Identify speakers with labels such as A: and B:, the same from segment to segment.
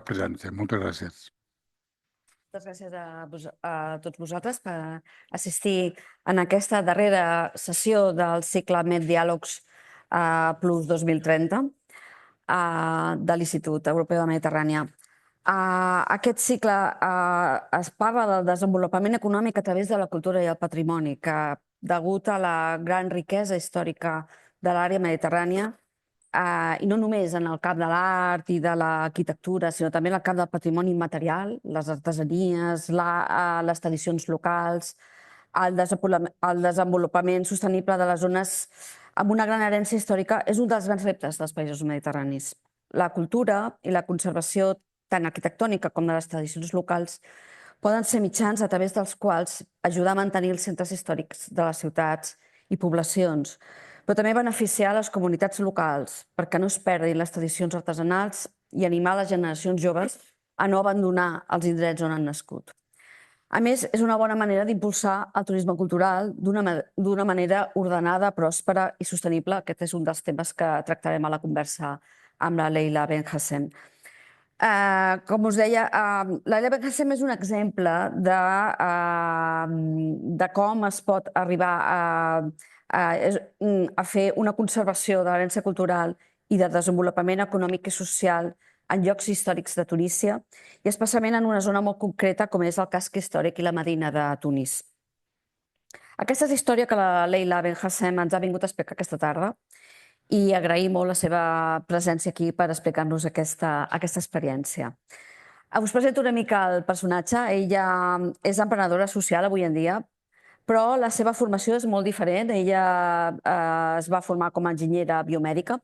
A: presència. Moltes gràcies.
B: Moltes gràcies a tots vosaltres per assistir en aquesta darrera sessió del cicle Med Diàlegs Plus 2030 de l'Institut Europeu de Mediterrània. Aquest cicle es parla del desenvolupament econòmic a través de la cultura i el patrimoni, que, degut a la gran riquesa històrica de l'àrea mediterrània, i no només en el camp de l'art i de l'arquitectura, sinó també en el camp del patrimoni immaterial, les artesanies, les tradicions locals, el desenvolupament sostenible de les zones amb una gran herència històrica és un dels grans reptes dels països mediterranis. La cultura i la conservació tant arquitectònica com de les tradicions locals poden ser mitjans a través dels quals ajudar a mantenir els centres històrics de les ciutats i poblacions, però també beneficiar les comunitats locals perquè no es perdin les tradicions artesanals i animar les generacions joves a no abandonar els indrets on han nascut. A més, és una bona manera d'impulsar el turisme cultural d'una manera ordenada, pròspera i sostenible. Aquest és un dels temes que tractarem a la conversa amb la Leila Ben Gacem. Com us deia, la Leila Ben Gacem és un exemple de com es pot arribar a fer una conservació de l'herència cultural i de desenvolupament econòmic i social en llocs històrics de Tunísia, i especialment en una zona molt concreta com és el casc històric i la Medina de Tunis. Aquesta és la història que la Leila Ben Gacem ens ha vingut a explicar aquesta tarda i agraïm molt la seva presència aquí per explicar-nos aquesta experiència. Us presento una mica el personatge. Ella és emprenedora social avui en dia, però la seva formació és molt diferent. Ella es va formar com a enginyera biomèdica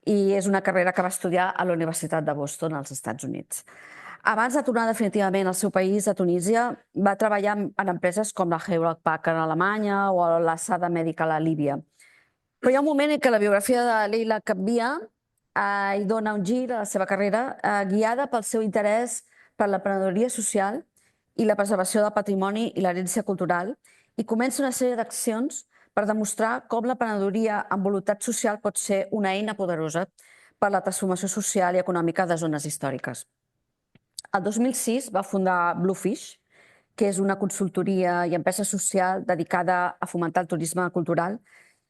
B: i és una carrera que va estudiar a la Universitat de Boston, als Estats Units. Abans de tornar definitivament al seu país, a Tunísia, va treballar en empreses com la Hewlett Packard a Alemanya o la Sada Medical a Líbia. Però hi ha un moment en què la biografia de Leila canvia i dona un gir a la seva carrera, guiada pel seu interès per l'emprenedoria social i la preservació del patrimoni i l'herència cultural, i comença una sèrie d'accions per demostrar com l'emprenedoria amb voluntat social pot ser una eina poderosa per la transformació social i econòmica de zones històriques. El 2006 va fundar Bluefish, que és una consultoria i empresa social dedicada a fomentar el turisme cultural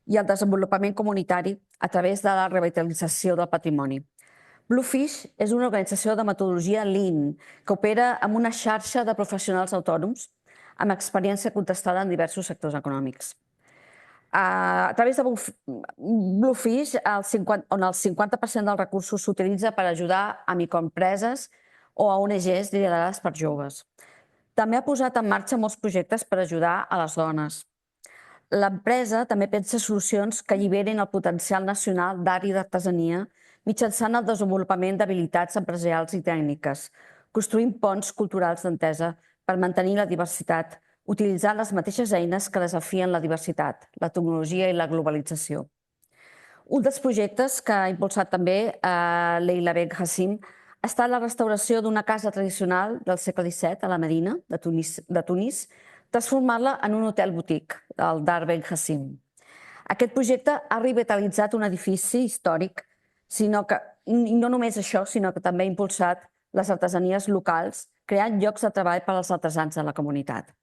B: i el desenvolupament comunitari a través de la revitalització del patrimoni. Bluefish és una organització de metodologia Lean que opera amb una xarxa de professionals autònoms amb experiència contrastada en diversos sectors econòmics. A través de Bluefish, on el 50% dels recursos s'utilitza per ajudar a microempreses o a ONGs liderades per joves. També ha posat en marxa molts projectes per ajudar a les dones. L'empresa també pensa solucions que alliberin el potencial nacional d'art i d'artesania mitjançant el desenvolupament d'habilitats empresarials i tècniques, construint ponts culturals d'entesa per mantenir la diversitat, utilitzant les mateixes eines que desafien la diversitat, la tecnologia i la globalització. Un dels projectes que ha impulsat també Leila Ben Gacem ha estat la restauració d'una casa tradicional del segle XVII a la Medina de Tunis, transformant-la en un hotel botic, el Dar Ben Gacem. Aquest projecte ha revitalitzat un edifici històric, i no només això, sinó que també ha impulsat les artesanies locals, creant llocs de treball per als artesans de la comunitat.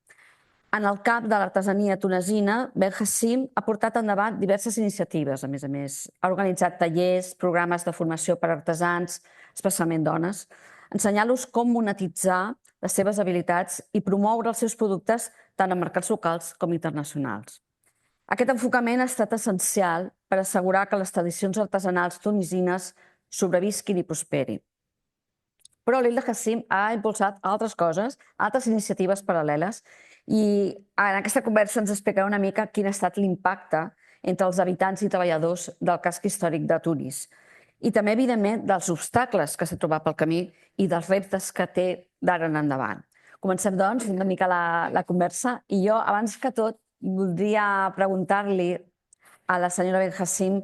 B: En el camp de l'artesania tunesina, Ben Gacem ha portat endavant diverses iniciatives, a més. Ha organitzat tallers, programes de formació per a artesans, especialment dones, ensenyant-los com monetitzar les seves habilitats i promoure els seus productes tant en mercats locals com internacionals. Aquest enfocament ha estat essencial per assegurar que les tradicions artesanals tunisines sobrevisquin i prosperin. Però Leila Ben Gacem ha impulsat altres coses, altres iniciatives paral·leles, i en aquesta conversa ens explicarà una mica quin ha estat l'impacte entre els habitants i treballadors del casc històric de Tunis i també, evidentment, dels obstacles que s'ha trobat pel camí i dels reptes que té d'ara en endavant. Comencem, doncs, una mica la conversa, i jo, abans que tot, voldria preguntar-li a la senyora Ben Gacem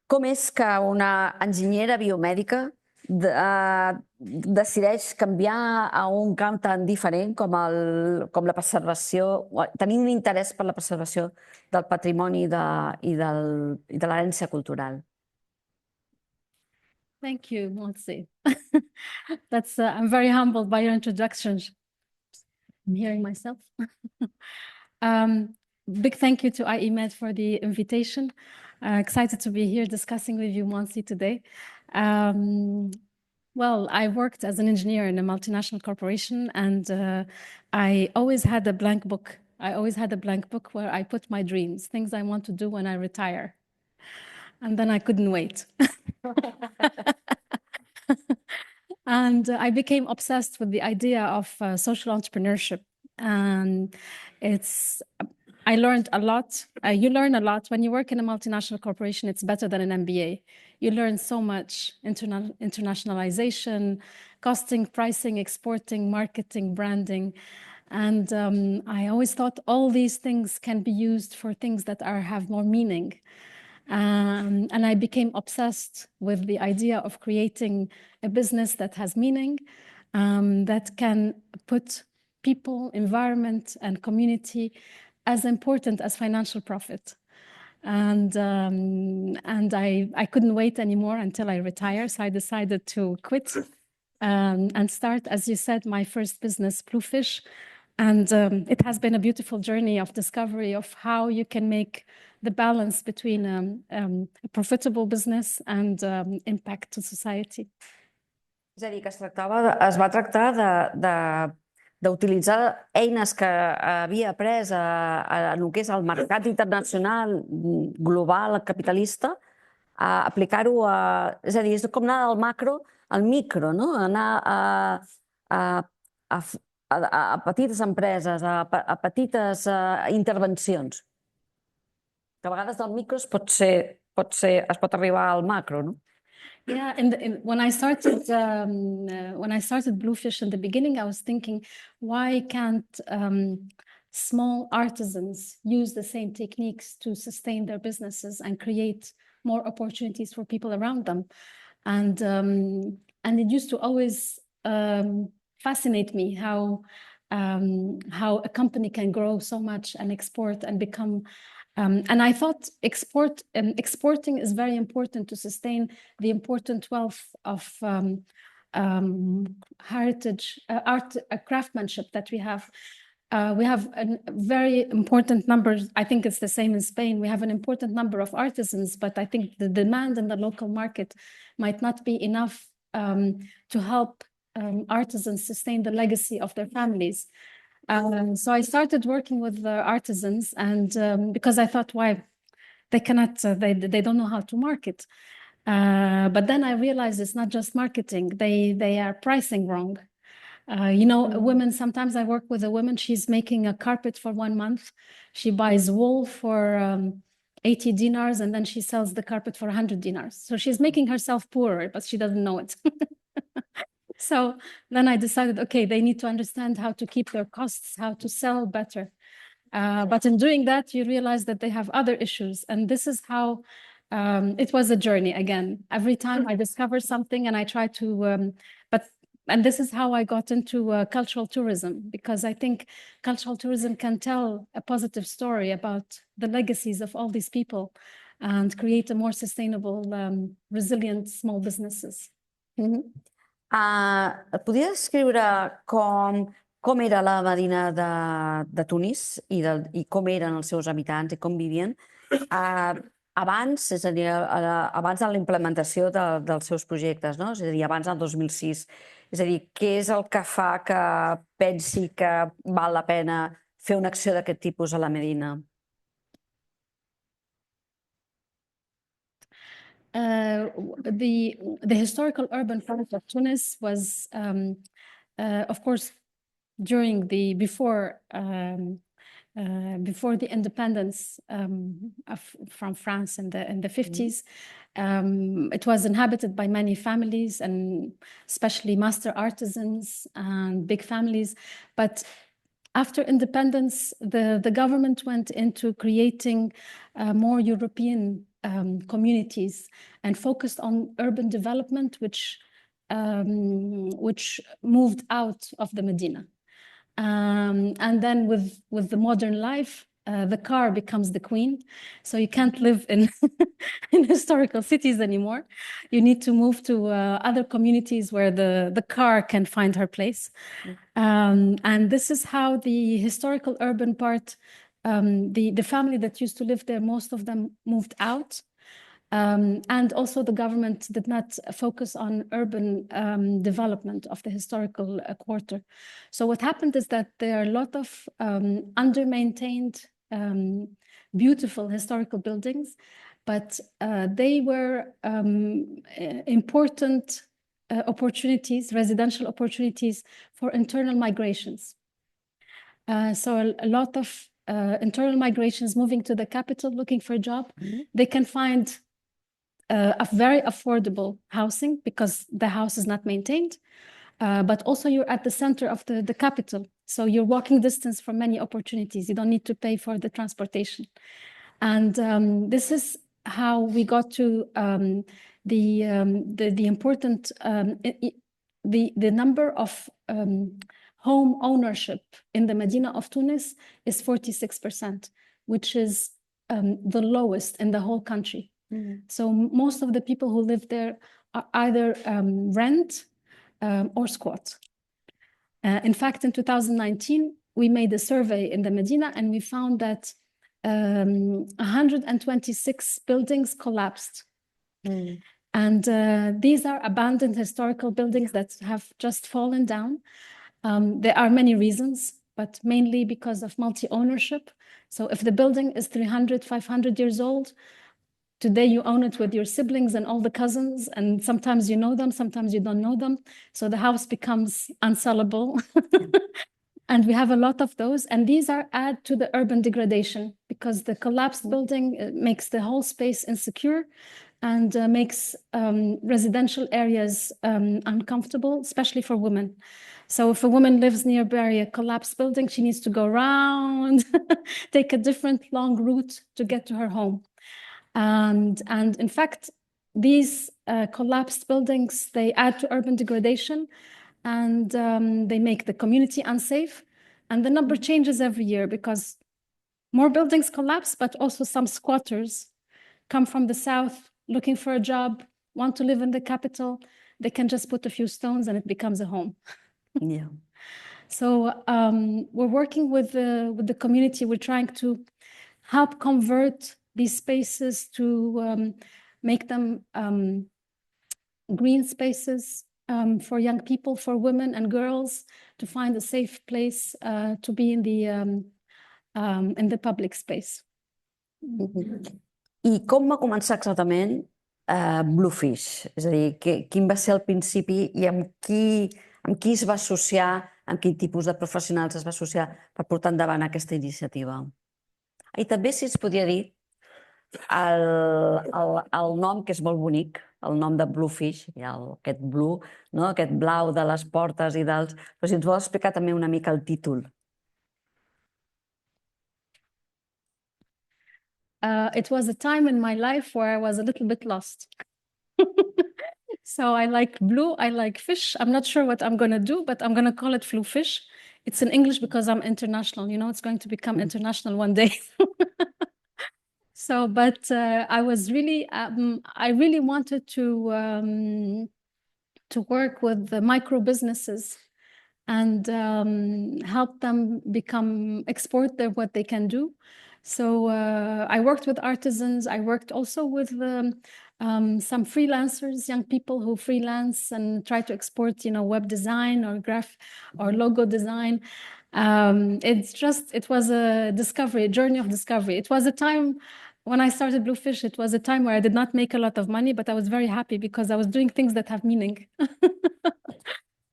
B: com és que una enginyera biomèdica decideix canviar a un camp tan diferent com la preservació, tenir un interès per la preservació del patrimoni i de l'herència cultural.
A: Thank you, Monsi. That's I'm very humbled by your introduction. I'm hearing myself. Big thank you to IEMED for the invitation. Excited to be here discussing with you, Monsi, today. Well, I worked as an engineer in a multinational corporation, and I always had a blank book. I always had a blank book where I put my dreams, things I want to do when I retire. And then I couldn't wait. And I became obsessed with the idea of social entrepreneurship. And I learned a lot. You learn a lot. When you work in a multinational corporation, it's better than an MBA. You learn so much: internationalization, costing, pricing, exporting, marketing, branding. And I always thought all these things can be used for things that have more meaning. And I became obsessed with the idea of creating a business that has meaning, that can put people, environment, and community as important as financial profit. And I couldn't wait anymore until I retire, so I decided to quit and start, as you said, my first business, Bluefish. And it has been a beautiful journey of discovery of how you can make the balance between a profitable business and impact to society.
B: És a dir, que es va tractar d'utilitzar eines que havia après en el que és el mercat internacional global capitalista, a aplicar-ho a... És a dir, és com anar del macro al micro, no? Anar a petites empreses, a petites intervencions. Que a vegades del micro es pot arribar al macro, no?
A: Yeah, when I started Bluefish in the beginning, I was thinking, why can't small artisans use the same techniques to sustain their businesses and create more opportunities for people around them? And it used to always fascinate me how a company can grow so much and export and become. And I thought exporting is very important to sustain the important wealth of heritage, art, craftsmanship that we have. We have a very important number. I think it's the same in Spain. We have an important number of artisans, but I think the demand in the local market might not be enough to help artisans sustain the legacy of their families. So I started working with the artisans, and because I thought, why they cannot, they don't know how to market. But then I realized it's not just marketing; they are pricing wrong. Women. Sometimes I work with a woman. She's making a carpet for 1 month. She buys wool for 80 dinars, and then she sells the carpet for 100 dinars. So she's making herself poorer, but she doesn't know it. So then I decided, okay, they need to understand how to keep their costs, how to sell better. But in doing that, you realize that they have other issues. And this is how it was a journey again. Every time I discover something and I try to, and this is how I got into cultural tourism, because I think cultural tourism can tell a positive story about the legacies of all these people and create a more sustainable, resilient small businesses.
B: Mm-hmm. Podries descriure com era la Medina de Tunis i com eren els seus habitants i com vivien abans, és a dir, abans de la implementació dels seus projectes, no? És a dir, abans del 2006. És a dir, què és el que fa que pensi que val la pena fer una acció d'aquest tipus a la Medina?
A: The historical urban part of Tunis was, of course, during before the independence from France in the 50s. It was inhabited by many families, and especially master artisans and big families. But after independence, the government went into creating more European communities and focused on urban development, which moved out of the Medina. And then with the modern life, the car becomes the queen. So you can't live in, in historical cities anymore. You need to move to other communities where the car can find her place. And this is how the historical urban part, the family that used to live there, most of them moved out. And also the government did not focus on urban development of the historical quarter. So what happened is that there are a lot of under-maintained, beautiful historical buildings, but they were important opportunities, residential opportunities for internal migrations. So a lot of internal migrations moving to the capital, looking for a job. They can find a very affordable housing because the house is not maintained, but also you're at the center of the capital. So you're walking distance from many opportunities. You don't need to pay for the transportation. And this is how we got to the important, the number of home ownership in the Medina of Tunis is 46%, which is the lowest in the whole country. So most of the people who live there are either rent or squat. In fact, in 2019, we made a survey in the Medina and we found that 126 buildings collapsed. And these are abandoned historical buildings that have just fallen down. There are many reasons, but mainly because of multi-ownership. So if the building is 300, 500 years old, today you own it with your siblings and all the cousins, and sometimes you know them, sometimes you don't know them. So the house becomes unsellable. And we have a lot of those, and these add to the urban degradation because the collapsed building makes the whole space insecure and makes residential areas uncomfortable, especially for women. So if a woman lives nearby a collapsed building, she needs to go around, take a different long route to get to her home. And in fact, these collapsed buildings, they add to urban degradation and they make the community unsafe. And the number changes every year because more buildings collapse, but also some squatters come from the south looking for a job, want to live in the capital. They can just put a few stones and it becomes a home.
B: Yeah.
A: So we're working with the community. We're trying to help convert these spaces to make them green spaces for young people, for women and girls, to find a safe place to be in the public space.
B: I com va començar exactament Bluefish? És a dir, quin va ser el principi i amb qui es va associar, amb quin tipus de professionals es va associar per portar endavant aquesta iniciativa? I també si es podia dir el nom, que és molt bonic, el nom de Bluefish, aquest blue, no? Aquest blau de les portes i dels... Però si ens vol explicar també una mica el títol.
A: It was a time in my life where I was a little bit lost. So I like blue, I like fish. I'm not sure what I'm going to do, but I'm going to call it Bluefish. It's in English because I'm international. You know, it's going to become international one day. So, but I was really, I really wanted to work with the micro businesses and help them export what they can do. So I worked with artisans. I worked also with some freelancers, young people who freelance and try to export, web design or logo design. It was a journey of discovery. It was a time when I started Bluefish, it was a time where I did not make a lot of money, but I was very happy because I was doing things that have meaning.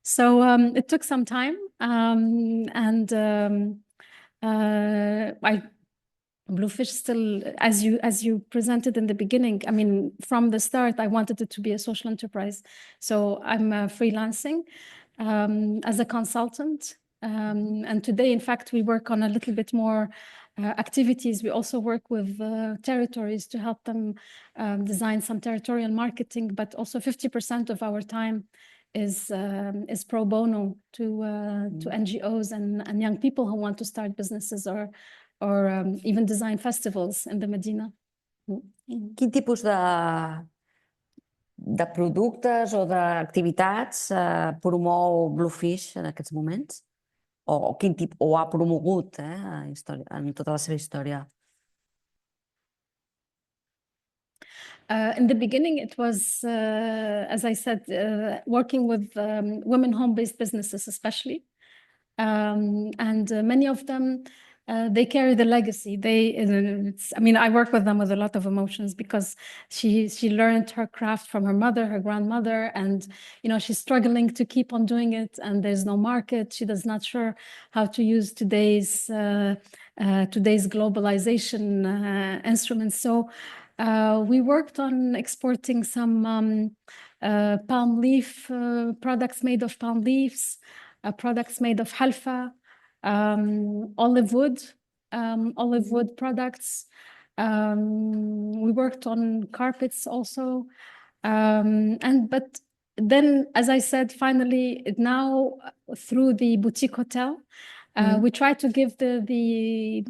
A: So it took some time, Bluefish still, as you presented in the beginning, I mean, from the start, I wanted it to be a social enterprise. So I'm freelancing as a consultant. And today, in fact, we work on a little bit more activities. We also work with territories to help them design some territorial marketing, but also 50% of our time is pro bono to NGOs and young people who want to start businesses or or even design festivals in the Medina.
B: Quin tipus de productes o d'activitats promou Bluefish en aquests moments? O quin tipus, o ha promogut en tota la seva història?
A: In the beginning, it was, as I said, working with women home-based businesses, especially. And many of them, they carry the legacy. I mean, I work with them with a lot of emotions because she learned her craft from her mother, her grandmother, and she's struggling to keep on doing it. And there's no market. She does not sure how to use today's globalization instruments. So we worked on exporting some palm leaf products made of palm leaves. Products made of halfa, olive wood products. We worked on carpets also. But then, as I said, finally, now through the boutique hotel, we try to give through the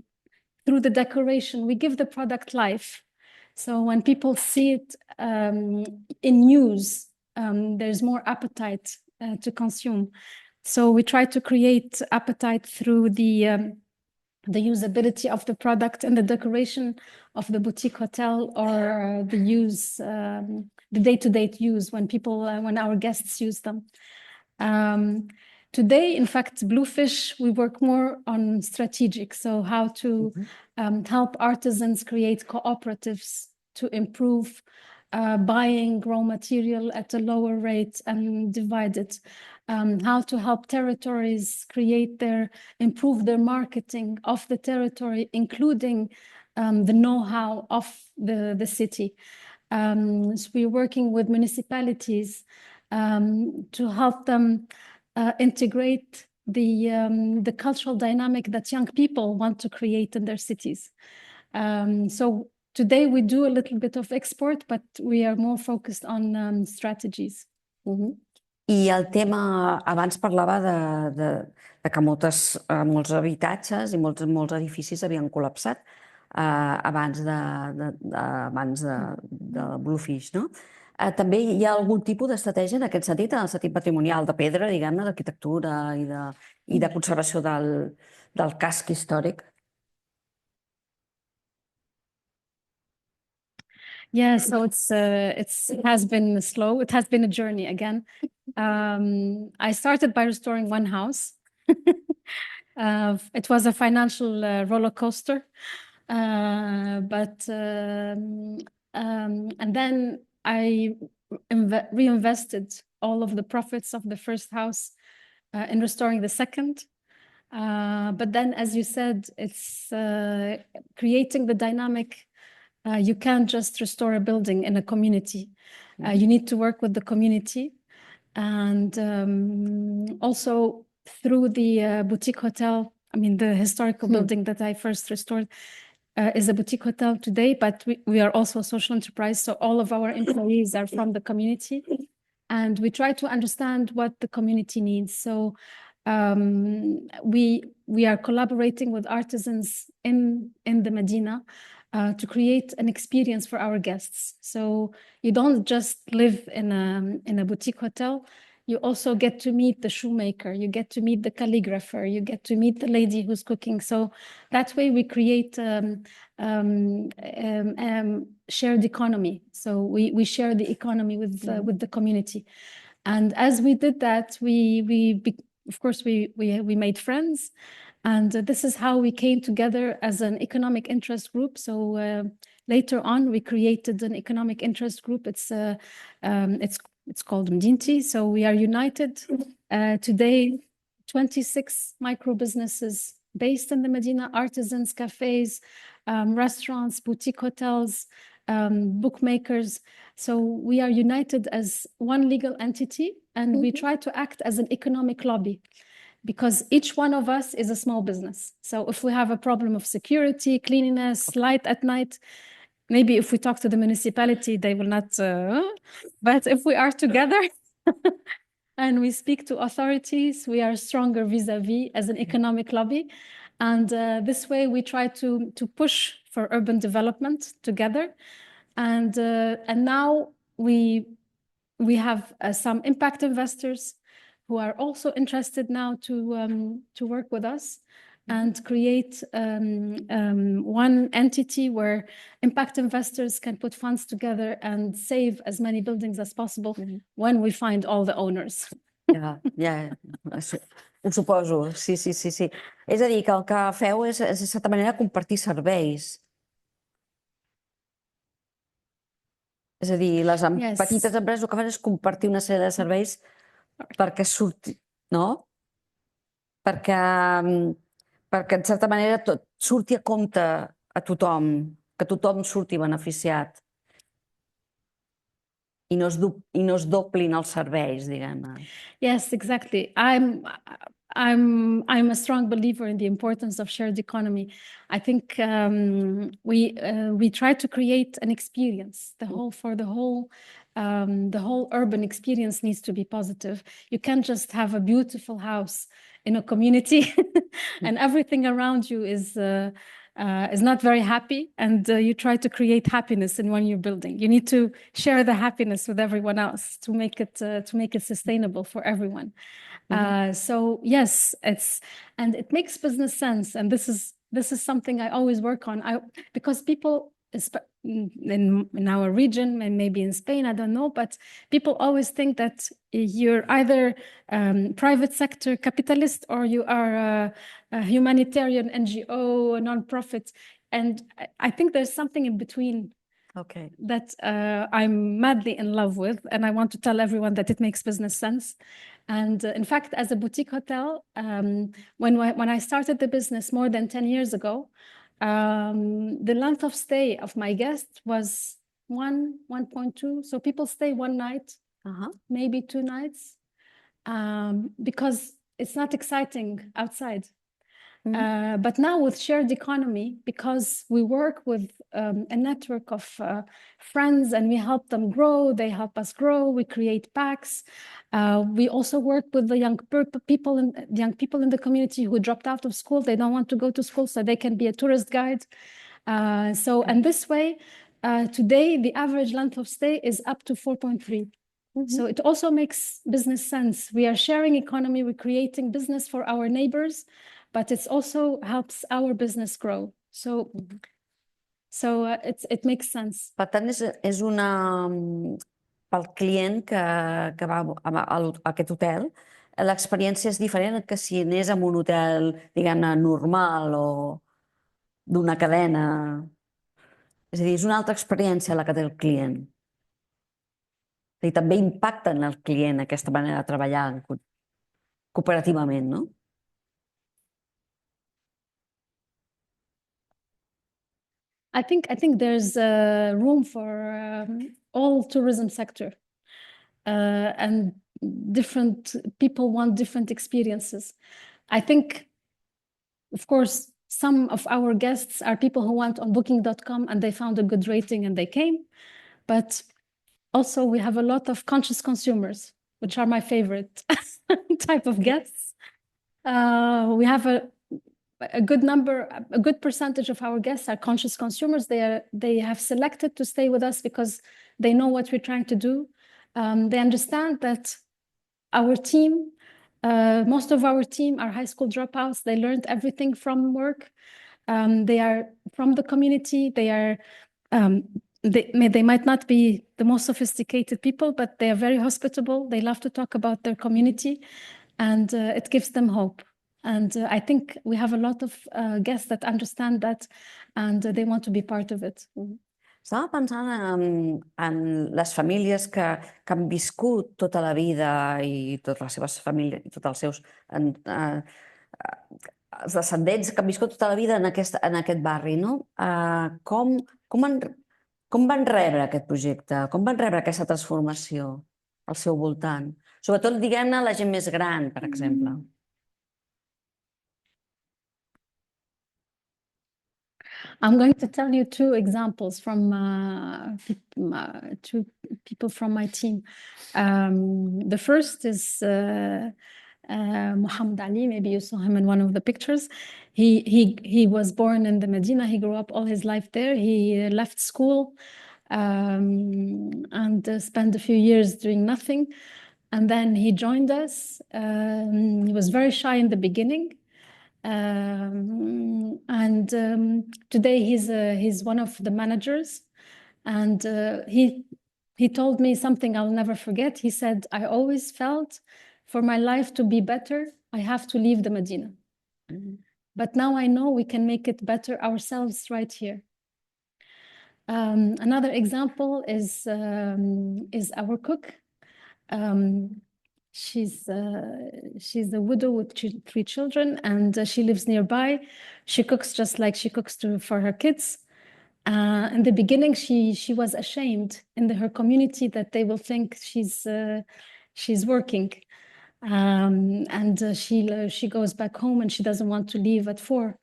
A: decoration, we give the product life. So when people see it in use, there's more appetite to consume. So we try to create appetite through the usability of the product and the decoration of the boutique hotel, or the day-to-day use when our guests use them. Today, in fact, Bluefish, we work more on strategic. So how to help artisans create cooperatives to improve buying raw material at a lower rate and divide it. How to help territories improve their marketing of the territory, including the know-how of the city. So we're working with municipalities to help them integrate the cultural dynamic that young people want to create in their cities. So today we do a little bit of export, but we are more focused on strategies.
B: I el tema, abans parlava de que molts habitatges i molts edificis havien col·lapsat abans de Bluefish, no? També hi ha algun tipus d'estratègia en aquest sentit, en el sentit patrimonial de pedra, diguem-ne, d'arquitectura i de conservació del casc històric?
A: Yeah, so it has been slow. It has been a journey again. I started by restoring one house. It was a financial roller coaster, and then I reinvested all of the profits of the first house in restoring the second. But then, as you said, it's creating the dynamic. You can't just restore a building in a community. You need to work with the community. And also through the boutique hotel, I mean, the historical building that I first restored is a boutique hotel today, but we are also a social enterprise. So all of our employees are from the community. And we try to understand what the community needs. So we are collaborating with artisans in the Medina to create an experience for our guests. So you don't just live in a boutique hotel. You also get to meet the shoemaker, you get to meet the calligrapher, you get to meet the lady who's cooking. So that way we create shared economy. So we share the economy with the community. And as we did that, of course, we made friends. And this is how we came together as an economic interest group. So later on, we created an economic interest group. It's called Mdinti. So we are united. Today, 26 micro businesses based in the Medina, artisans, cafes, restaurants, boutique hotels, bookmakers. So we are united as one legal entity, and we try to act as an economic lobby, because each one of us is a small business. So if we have a problem of security, cleanliness, light at night, maybe if we talk to the municipality, they will not, but if we are together and we speak to authorities, we are stronger vis-a-vis as an economic lobby. And this way we try to push for urban development together. And now we have some impact investors who are also interested now to work with us and create one entity where impact investors can put funds together and save as many buildings as possible when we find all the owners.
B: Ho suposo, sí. És a dir, que el que feu és, de certa manera, compartir serveis. És a dir, les petites empreses el que fan és compartir una sèrie de serveis perquè surti, no? Perquè en certa manera tot surti a compte a tothom, que tothom surti beneficiat i no es doblin els serveis, diguem-ne.
A: Yes, exactly. I'm a strong believer in the importance of shared economy. I think we try to create an experience. The whole urban experience needs to be positive. You can't just have a beautiful house in a community and everything around you is not very happy, and you try to create happiness in one you're building. You need to share the happiness with everyone else to make it sustainable for everyone. So yes, and it makes business sense, and this is something I always work on. Because people in our region and maybe in Spain, I don't know, but people always think that you're either private sector capitalist or you are a humanitarian NGO, a non-profit, and I think there's something in between.
B: Okay.
A: That I'm madly in love with, and I want to tell everyone that it makes business sense. And in fact, as a boutique hotel, when I started the business more than 10 years ago, the length of stay of my guests was 1.2. So people stay one night, maybe 2 nights, because it's not exciting outside. But now with shared economy, because we work with a network of friends and we help them grow, they help us grow, we create packs. We also work with the young people in the community who dropped out of school. They don't want to go to school, so they can be a tourist guide. And this way, today, the average length of stay is up to 4.3. So it also makes business sense. We are sharing economy, we're creating business for our neighbors, but it also helps our business grow. So it makes sense.
B: Per tant, és una... Pel client que va a aquest hotel, l'experiència és diferent que si anés a un hotel, diguem-ne, normal o d'una cadena. És a dir, és una altra experiència la que té el client. I també impacta en el client aquesta manera de treballar cooperativament, no?
A: I think there's room for all tourism sector, and different people want different experiences. I think, of course, some of our guests are people who went on booking.com and they found a good rating and they came. But also we have a lot of conscious consumers, which are my favorite type of guests. We have a good percentage of our guests are conscious consumers. They have selected to stay with us because they know what we're trying to do. They understand that our team, most of our team are high school dropouts. They learned everything from work. They are from the community. They might not be the most sophisticated people, but they are very hospitable. They love to talk about their community, and it gives them hope. And I think we have a lot of guests that understand that, and they want to be part of it.
B: Estava pensant en les famílies que han viscut tota la vida i totes les seves famílies i tots els seus els descendents que han viscut tota la vida en aquest barri, no? Com van rebre aquest projecte? Com van rebre aquesta transformació al seu voltant? Sobretot, diguem-ne, la gent més gran, per exemple.
A: I'm going to tell you 2 examples from 2 people from my team. The first is Muhammad Ali, maybe you saw him in one of the pictures. He was born in the Medina. He grew up all his life there. He left school and spent a few years doing nothing. And then he joined us. He was very shy in the beginning. Today he's one of the managers. And he told me something I'll never forget. He said, I always felt for my life to be better, I have to leave the Medina. But now I know we can make it better ourselves right here. Another example is our cook. She's a widow with 3 children, and she lives nearby. She cooks just like she cooks for her kids. In the beginning, she was ashamed in her community that they will think she's working. She goes back home and she doesn't want to leave at 4.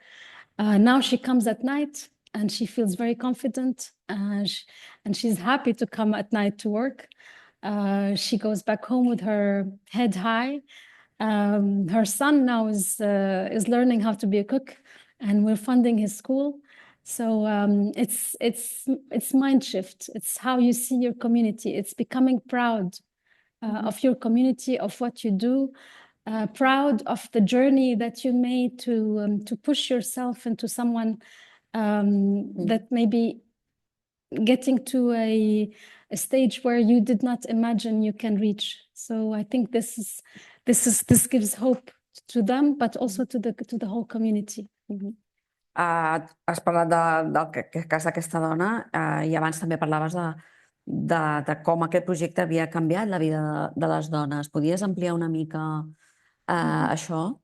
A: Now she comes at night and she feels very confident, and she's happy to come at night to work. She goes back home with her head high. Her son now is learning how to be a cook, and we're funding his school. So it's mind shift. It's how you see your community. It's becoming proud of your community, of what you do, proud of the journey that you made to push yourself into someone that maybe getting to a stage where you did not imagine you can reach. So I think this gives hope to them, but also to the whole community.
B: Has parlat del cas d'aquesta dona i abans també parlaves de com aquest projecte havia canviat la vida de les dones. Podries ampliar una mica això?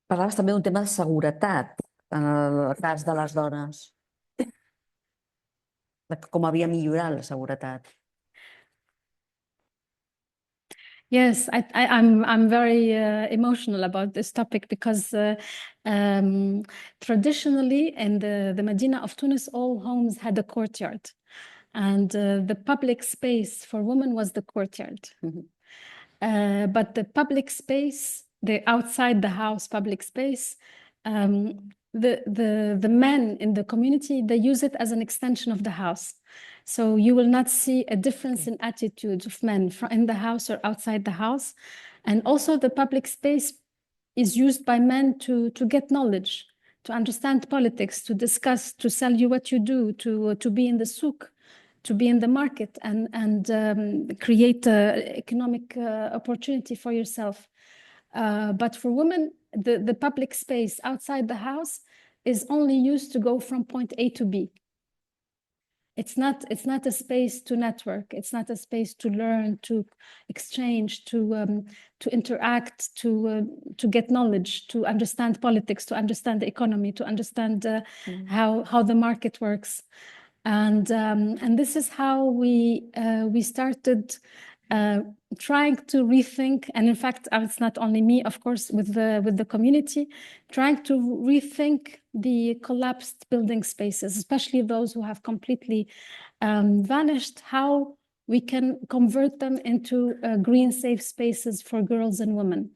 B: Parlaves també d'un tema de seguretat en el cas de les dones. De com havia millorat la seguretat.
A: Yes, I'm very emotional about this topic because traditionally in the Medina of Tunis, all homes had a courtyard, and the public space for women was the courtyard. But the public space, the outside the house public space, the men in the community, they use it as an extension of the house. So you will not see a difference in attitudes of men in the house or outside the house. And also the public space is used by men to get knowledge, to understand politics, to discuss, to sell you what you do, to be in the souk, to be in the market and create economic opportunity for yourself. But for women, the public space outside the house is only used to go from point A to B. It's not a space to network. It's not a space to learn, to exchange, to interact, to get knowledge, to understand politics, to understand the economy, to understand how the market works. And this is how we started trying to rethink, and in fact, it's not only me, of course, with the community, trying to rethink the collapsed building spaces, especially those who have completely vanished, how we can convert them into green, safe spaces for girls and women.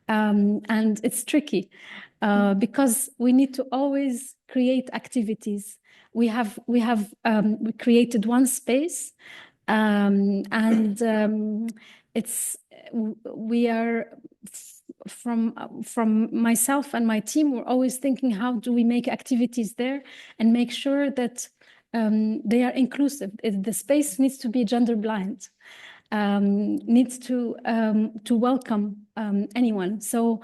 A: And it's tricky because we need to always create activities. We created one space. We are from myself and my team, we're always thinking, how do we make activities there and make sure that they are inclusive? The space needs to be gender blind, needs to welcome anyone. So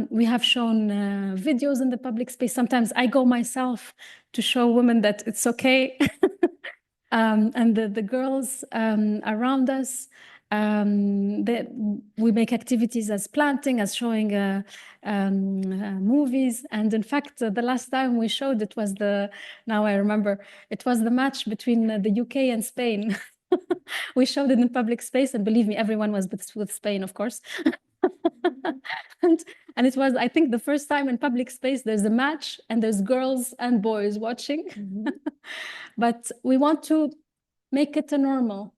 A: we have shown videos in the public space. Sometimes I go myself to show women that it's okay. And the girls around us, we make activities as planting, as showing movies. And in fact, the last time we showed it was now I remember, it was the match between the UK and Spain. We showed it in public space, and believe me, everyone was with Spain, of course. And it was, I think, the first time in public space there's a match and there's girls and boys watching. But we want to make it a normal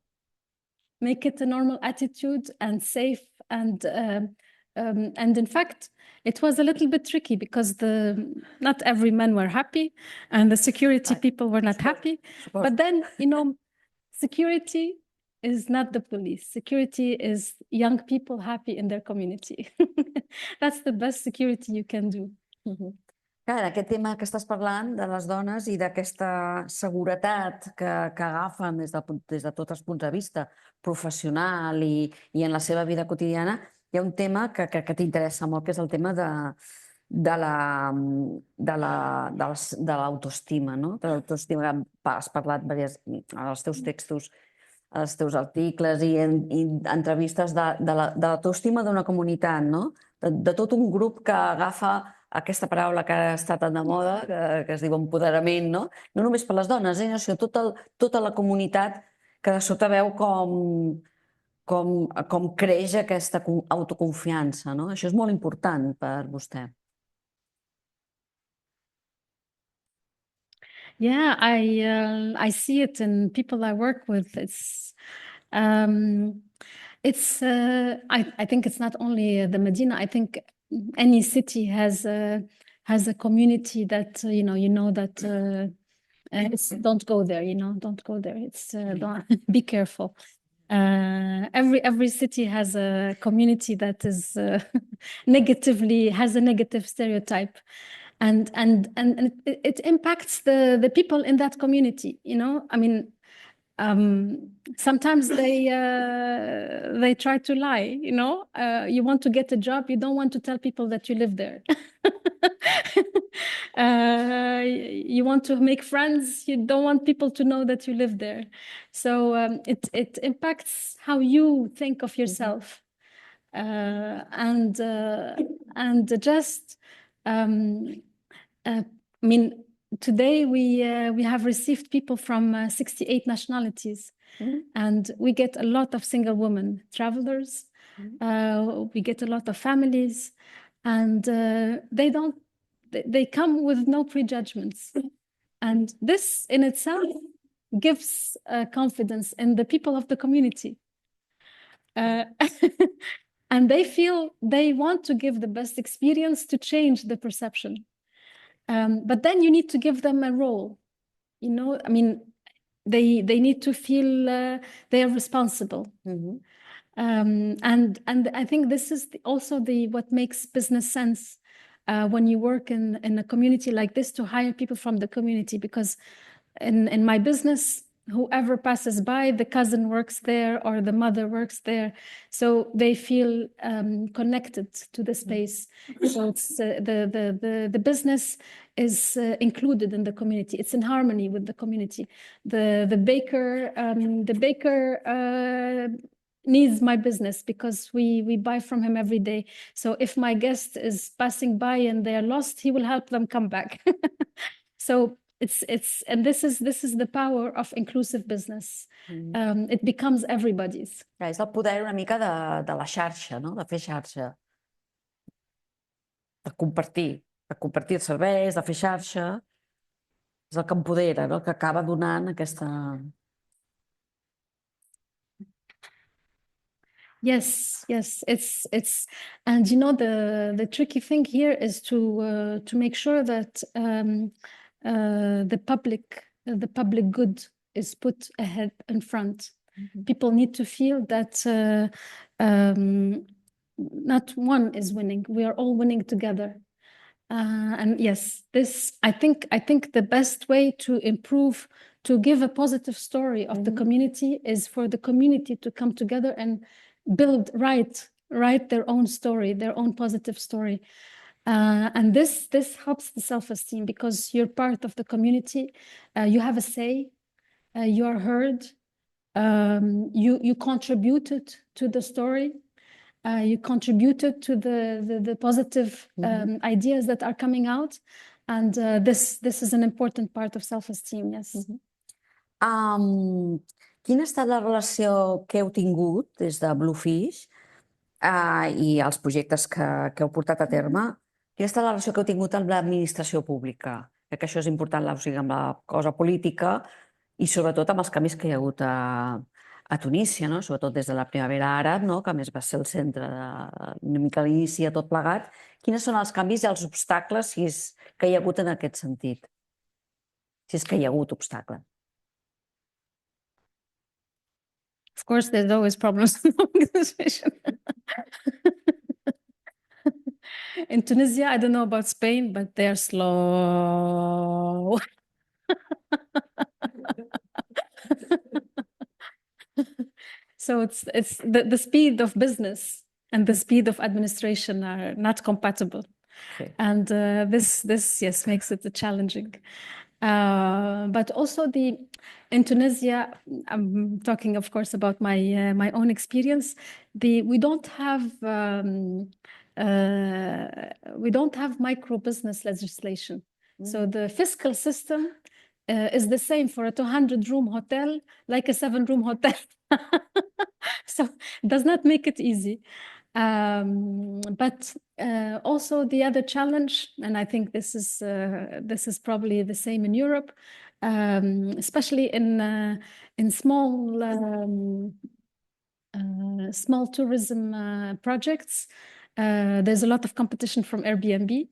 A: attitude and safe And in fact, it was a little bit tricky because not every men were happy, and the security people were not happy. But then, security is not the police. Security is young people happy in their community. That's the best security you can do.
B: Clar, aquest tema que estàs parlant de les dones i d'aquesta seguretat que agafen des de tots els punts de vista, professional i en la seva vida quotidiana, hi ha un tema que t'interessa molt, que és el tema de l'autoestima, no? De l'autoestima que has parlat als teus textos, als teus articles i en entrevistes de l'autoestima d'una comunitat, no? De tot un grup que agafa aquesta paraula que ara està tan de moda, que es diu empoderament, no? No només per les dones, sinó tota la comunitat que de sota veu com creix aquesta autoconfiança, no? Això és molt important per vostè.
A: Yeah, I see it in people I work with. I think it's not only the Medina. I think any city has a community that that don't go there. Don't go there. It's be careful. Every city has a community that is has a negative stereotype. And it impacts the people in that community. I mean, sometimes they try to lie. You want to get a job, you don't want to tell people that you live there. You want to make friends, you don't want people to know that you live there. So it impacts how you think of yourself. I mean, today we have received people from 68 nationalities, and we get a lot of single women travelers. We get a lot of families, and they come with no prejudgments, and this in itself gives confidence in the people of the community. And they feel they want to give the best experience to change the perception. But then you need to give them a role. I mean, they need to feel they are responsible. And I think this is also what makes business sense when you work in a community like this, to hire people from the community, because in my business, whoever passes by, the cousin works there or the mother works there, so they feel connected to the space. So it's the business is included in the community. It's in harmony with the community. The baker needs my business because we buy from him every day. So if my guest is passing by and they're lost, he will help them come back. So and this is the power of inclusive business. It becomes everybody's.
B: És el poder una mica de la xarxa, no? De fer xarxa, de compartir els serveis, de fer xarxa. És el que empodera, no? El que acaba donant aquesta...
A: Yes, it's and the tricky thing here is to make sure that the public good is put ahead in front. People need to feel that not one is winning. We are all winning together. And yes, I think the best way to improve, to give a positive story of the community, is for the community to come together and write their own story, their own positive story. And this helps the self-esteem, because you're part of the community. You have a say. You are heard. You contributed to the story. You contributed to the positive ideas that are coming out, and this is an important part of self-esteem. Yes.
B: Quina ha estat la relació que heu tingut des de Bluefish i els projectes que heu portat a terme? Quina ha estat la relació que heu tingut amb l'administració pública? Crec que això és important, o sigui, amb la cosa política i sobretot amb els canvis que hi ha hagut a a Tunísia, no? Sobretot des de la primavera àrab, no? Que a més va ser el centre una mica l'inici de tot plegat. Quins són els canvis i els obstacles que hi ha hagut en aquest sentit? Si és que hi ha hagut obstacles.
A: Of course, there's always problems in organization. In Tunisia, I don't know about Spain, but they're slow. So it's the speed of business and the speed of administration are not compatible.
B: Okay.
A: And this yes makes it challenging. But also in Tunisia, I'm talking, of course, about my own experience. We don't have micro business legislation. So the fiscal system is the same for a 200-room hotel like a 7-room hotel. So it does not make it easy. But also the other challenge, and I think this is probably the same in Europe, especially in small tourism projects. There's a lot of competition from Airbnb.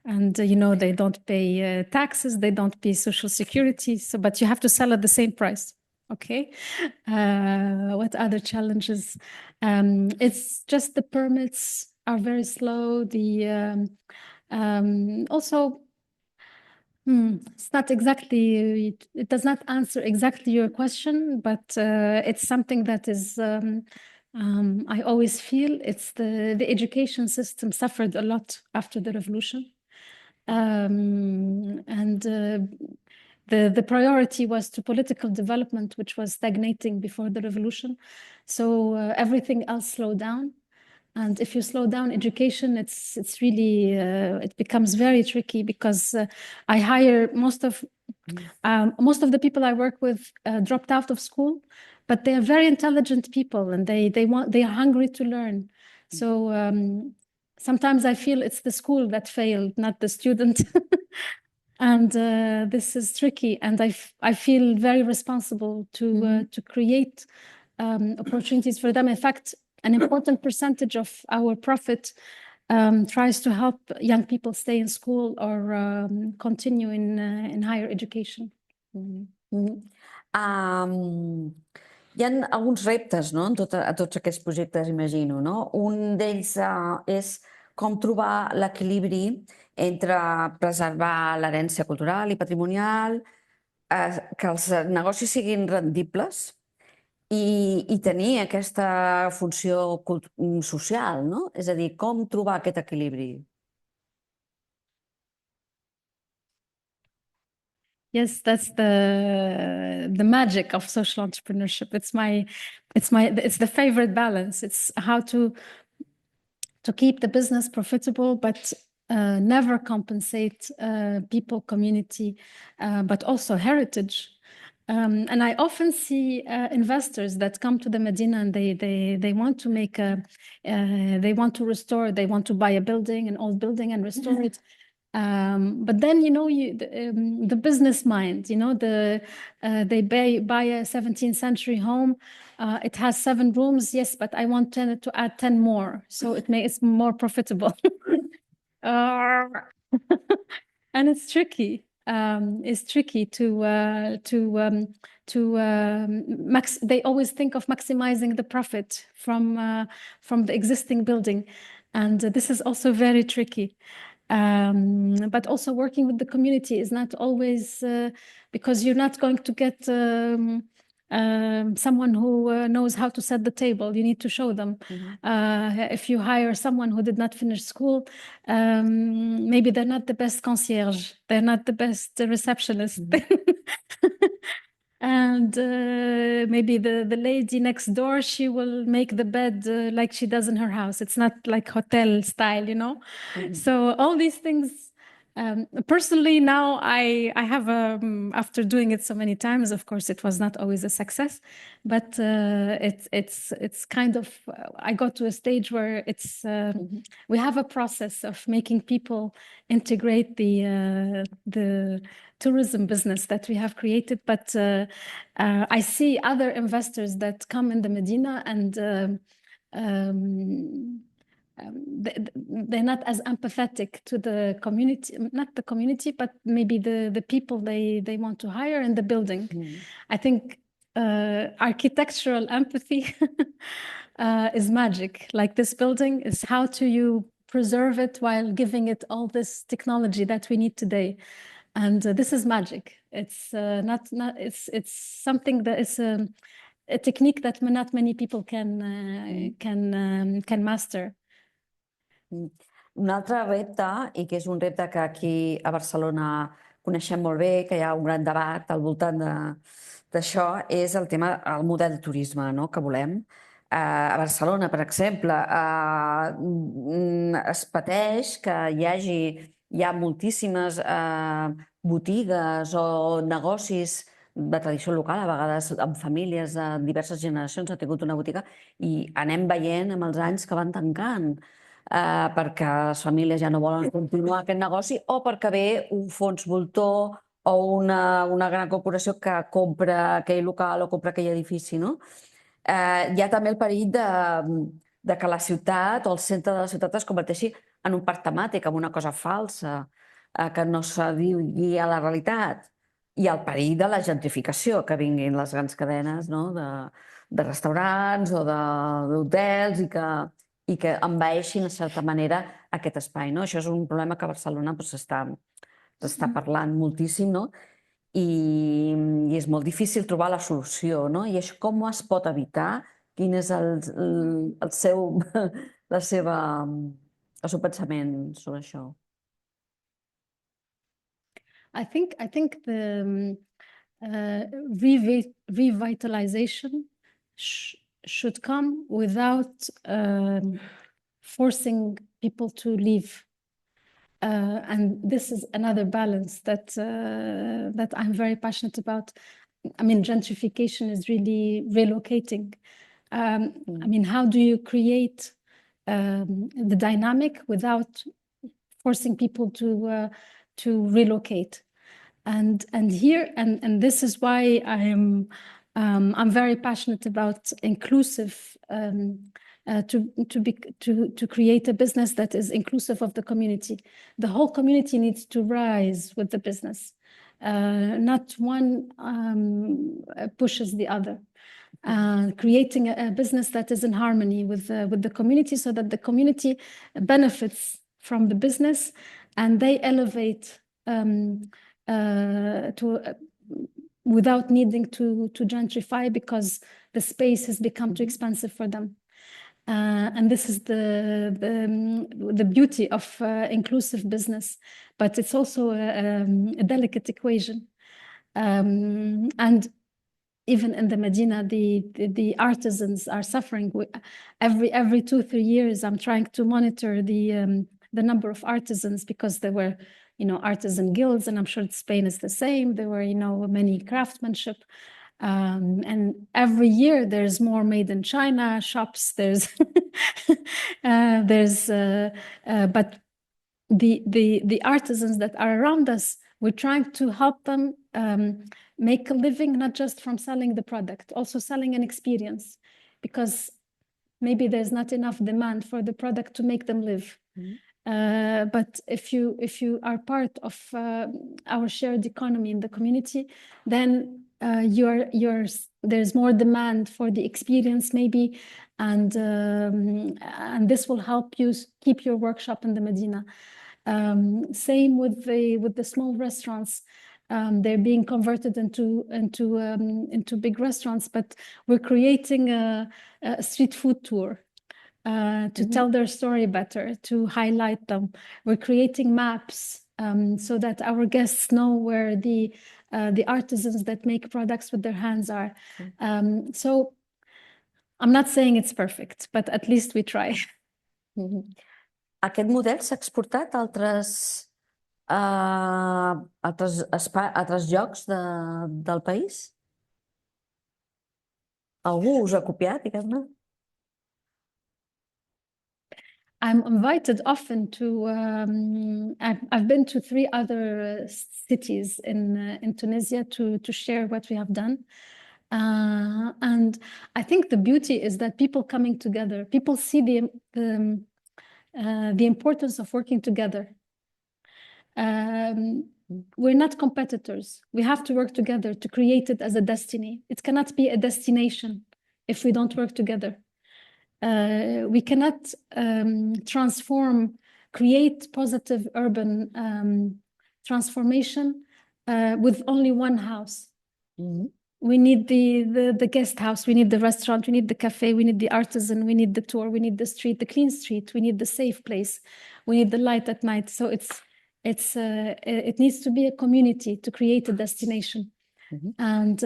A: And they don't pay taxes, they don't pay social security, but you have to sell at the same price. Okay. What other challenges? It's just the permits are very slow. Also, it's not exactly, it does not answer exactly your question, but it's something that is, I always feel it's the education system suffered a lot after the revolution. And the priority was to political development, which was stagnating before the revolution. So everything else slowed down. And if you slow down education, it's really, it becomes very tricky because I hire most of the people I work with dropped out of school, but they are very intelligent people and they are hungry to learn. So sometimes I feel it's the school that failed, not the student. And this is tricky. And I feel very responsible to create opportunities for them. In fact, an important percentage of our profit tries to help young people stay in school or continue in higher education.
B: Hi ha alguns reptes, no?, a tots aquests projectes, imagino, no? Un d'ells és com trobar l'equilibri entre preservar l'herència cultural i patrimonial, que els negocis siguin rendibles i tenir aquesta funció social, no? És a dir, com trobar aquest equilibri?
A: Yes, that's the magic of social entrepreneurship. It's the favorite balance. It's how to keep the business profitable, but never compensate people, community, but also heritage. And I often see investors that come to the Medina and they want to make they want to restore, they want to buy a building, an old building, and restore it. But then, the business mind, they buy a 17th century home. It has 7 rooms. Yes, but I want to add 10 more. So it's more profitable. And it's tricky. It's tricky they always think of maximizing the profit from the existing building. And this is also very tricky. But also working with the community is not always because you're not going to get someone who knows how to set the table. You need to show them. If you hire someone who did not finish school, maybe they're not the best concierge. They're not the best receptionist. And maybe the lady next door, she will make the bed like she does in her house. It's not like hotel style, So all these things Personally, now I have after doing it so many times, of course, it was not always a success, but it's kind of I got to a stage where it's we have a process of making people integrate the tourism business that we have created. But I see other investors that come in the Medina and they're not as empathetic to the community, not the community, but maybe the people they want to hire in the building. I think architectural empathy is magic. Like this building is how do you preserve it while giving it all this technology that we need today. And this is magic. It's it's something that is a technique that not many people can master.
B: Un altre repte, i que és un repte que aquí a Barcelona coneixem molt bé, que hi ha un gran debat al voltant d'això, és el tema, el model de turisme, no?, que volem. A Barcelona, per exemple, es pateix que hi ha moltíssimes botigues o negocis de tradició local, a vegades amb famílies de diverses generacions ha tingut una botiga, i anem veient amb els anys que van tancant perquè les famílies ja no volen continuar aquest negoci o perquè ve un fons voltor o una gran corporació que compra aquell local o compra aquell edifici, no? Hi ha també el perill de que la ciutat o el centre de la ciutat es converteixi en un parc temàtic, en una cosa falsa, que no s'adigui a la realitat. I el perill de la gentrificació, que vinguin les grans cadenes de restaurants o d'hotels i que envaeixin, de certa manera, aquest espai. Això és un problema que a Barcelona s'està parlant moltíssim, i és molt difícil trobar la solució. I això com es pot evitar? Quin és el seu pensament sobre això?
A: I think the revitalization should come without forcing people to leave. And this is another balance that I'm very passionate about. I mean, gentrification is really relocating. I mean, how do you create the dynamic without forcing people to relocate? And here, and this is why I'm very passionate about inclusive, to create a business that is inclusive of the community. The whole community needs to rise with the business. Not one pushes the other. Creating a business that is in harmony with the community, so that the community benefits from the business and they elevate without needing to gentrify because the space has become too expensive for them. And this is the beauty of inclusive business, but it's also a delicate equation. And even in the Medina, the artisans are suffering. Every 2-3 years, I'm trying to monitor the number of artisans, because there were, artisan guilds, and I'm sure Spain is the same. There were, many craftsmanship. And every year there's more made in China shops. There's, but the artisans that are around us, we're trying to help them make a living, not just from selling the product, also selling an experience, because maybe there's not enough demand for the product to make them live. But if you are part of our shared economy in the community, then there's more demand for the experience maybe, and this will help you keep your workshop in the Medina. Same with the small restaurants. They're being converted into big restaurants, but we're creating a street food tour. To tell their story better, to highlight them. We're creating maps so that our guests know where the artisans that make products with their hands are. So I'm not saying it's perfect, but at least we try.
B: Aquest model s'ha exportat a altres Altres llocs del país? Algú us ha copiat, diguem-ne?
A: I'm invited often to, I've been to 3 other cities in Tunisia to share what we have done. And I think the beauty is that people coming together, people see the importance of working together. We're not competitors. We have to work together to create it as a destiny. It cannot be a destination if we don't work together. We cannot create positive urban transformation with only one house.
B: Mhm.
A: We need the guest house, we need the restaurant, we need the cafe, we need the artisan, we need the tour, we need the street, the clean street, we need the safe place, we need the light at night. So it needs to be a community to create a destination. And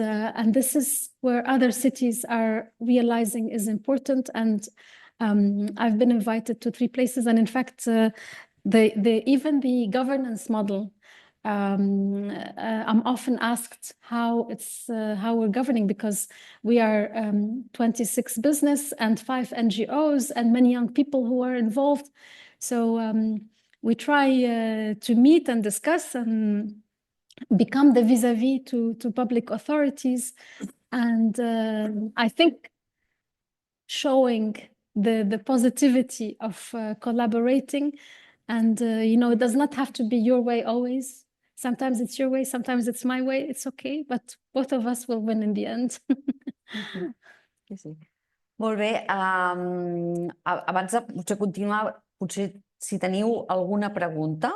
A: this is where other cities are realizing is important. And I've been invited to 3 places, and in fact, even the governance model, I'm often asked how we're governing, because we are 26 business and 5 NGOs and many young people who are involved. So we try to meet and discuss and become the vis-a-vis to public authorities. And I think showing the positivity of collaborating, and it does not have to be your way always. Sometimes it's your way, sometimes it's my way. It's okay, but both of us will win in the end.
B: Sí. Molt bé. Abans de potser continuar, potser si teniu alguna pregunta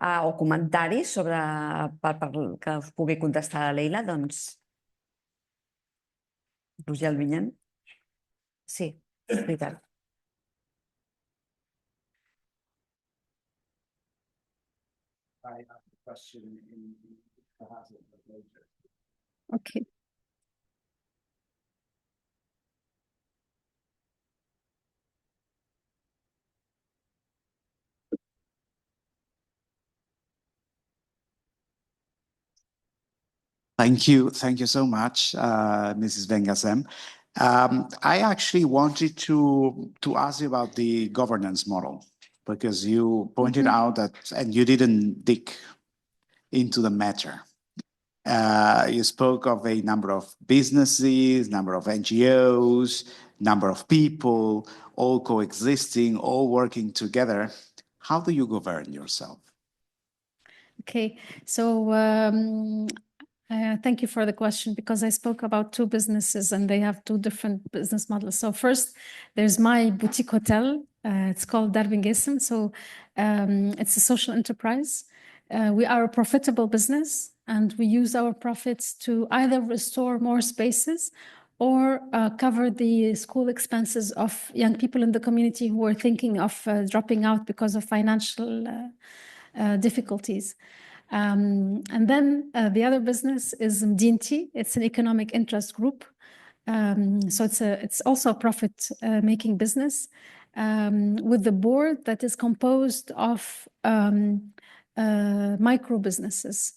B: o comentari sobre que us pugui contestar la Leila, doncs Roger Albinyant. Sí, és veritat.
C: I have a question in perhaps later.
A: Okay.
C: Thank you so much, Mrs. Ben Gacem. I actually wanted to ask you about the governance model, because you pointed out that, and you didn't dig into the matter. You spoke of a number of businesses, number of NGOs, number of people, all coexisting, all working together. How do you govern yourself?
A: Okay, so thank you for the question, because I spoke about 2 businesses and they have 2 different business models. So first, there's my boutique hotel. It's called Leila Ben Gacem. So it's a social enterprise. We are a profitable business, and we use our profits to either restore more spaces or cover the school expenses of young people in the community who are thinking of dropping out because of financial difficulties. And then the other business is Mdinti. It's an economic interest group. So it's also a profit-making business with the board that is composed of micro businesses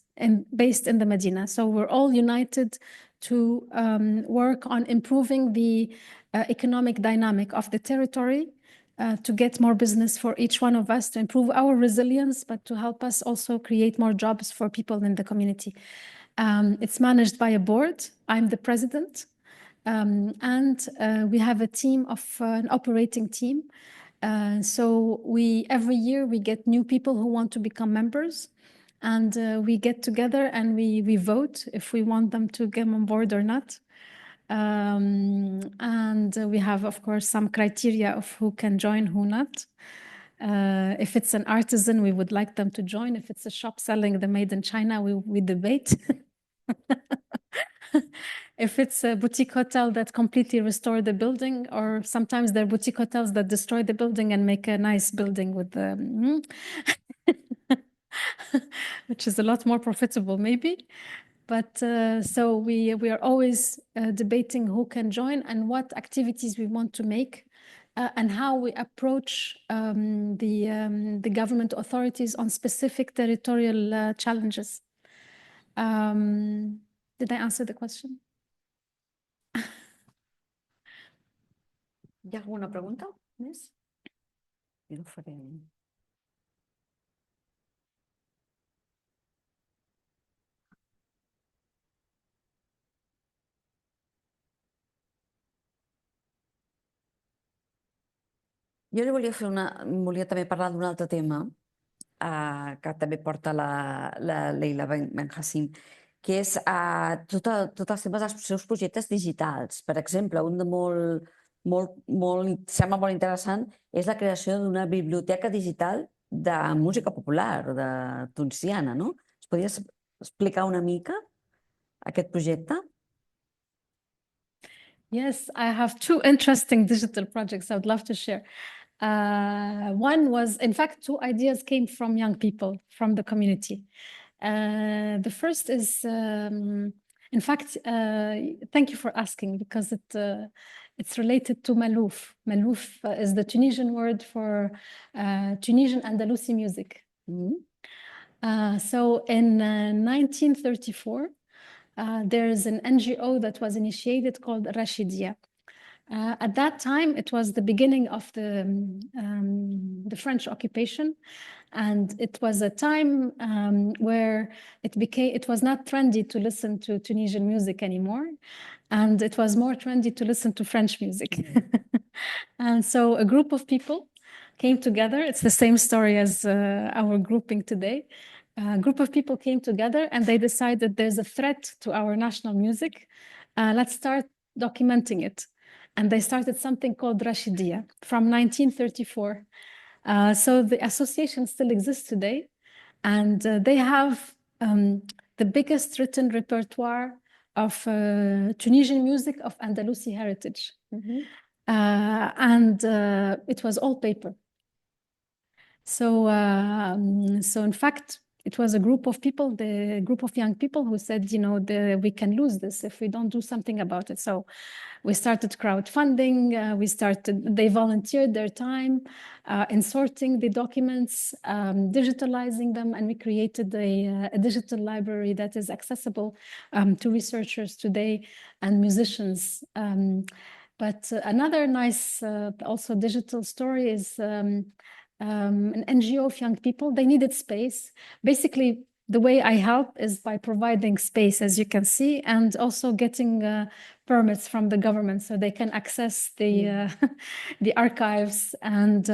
A: based in the Medina. So we're all united to work on improving the economic dynamic of the territory, to get more business for each one of us, to improve our resilience, but to help us also create more jobs for people in the community. It's managed by a board. I'm the president. And we have a team of an operating team. So every year we get new people who want to become members, and we get together and we vote if we want them to get on board or not. And we have, of course, some criteria of who can join, who not. If it's an artisan, we would like them to join. If it's a shop selling the made in China, we debate. If it's a boutique hotel that completely restore the building, or sometimes there are boutique hotels that destroy the building and make a nice building with the, which is a lot more profitable maybe. But so we are always debating who can join and what activities we want to make and how we approach the government authorities on specific territorial challenges. Did I answer the question?
B: Hi ha alguna pregunta més? Jo no faré... Jo li volia volia també parlar d'un altre tema que també porta la Leila Ben Gacem, que és tots els temes dels seus projectes digitals. Per exemple, un de sembla molt interessant és la creació d'una biblioteca digital de música popular, de tunisiana, no? Es podries explicar una mica aquest projecte?
A: Yes, I have two interesting digital projects I would love to share. One was, in fact, two ideas came from young people from the community. The first is, in fact, thank you for asking, because it's related to Malouf. Malouf is the Tunisian word for Tunisian Andalusi music. So in 1934, there is an NGO that was initiated called Rashidia. At that time, it was the beginning of the French occupation, and it was a time where it was not trendy to listen to Tunisian music anymore, and it was more trendy to listen to French music. And so a group of people came together. It's the same story as our grouping today. A group of people came together and they decided there's a threat to our national music. Let's start documenting it. And they started something called Rashidia from 1934. So the association still exists today. And they have the biggest written repertoire of Tunisian music of Andalusi heritage. And it was all paper. So in fact, it was a group of people, the group of young people who said, we can lose this if we don't do something about it. So we started crowdfunding. They volunteered their time in sorting the documents, digitalizing them, and we created a digital library that is accessible to researchers today and musicians. But another nice, also digital story is an NGO of young people. They needed space. Basically, the way I help is by providing space, as you can see, and also getting permits from the government so they can access the the archives and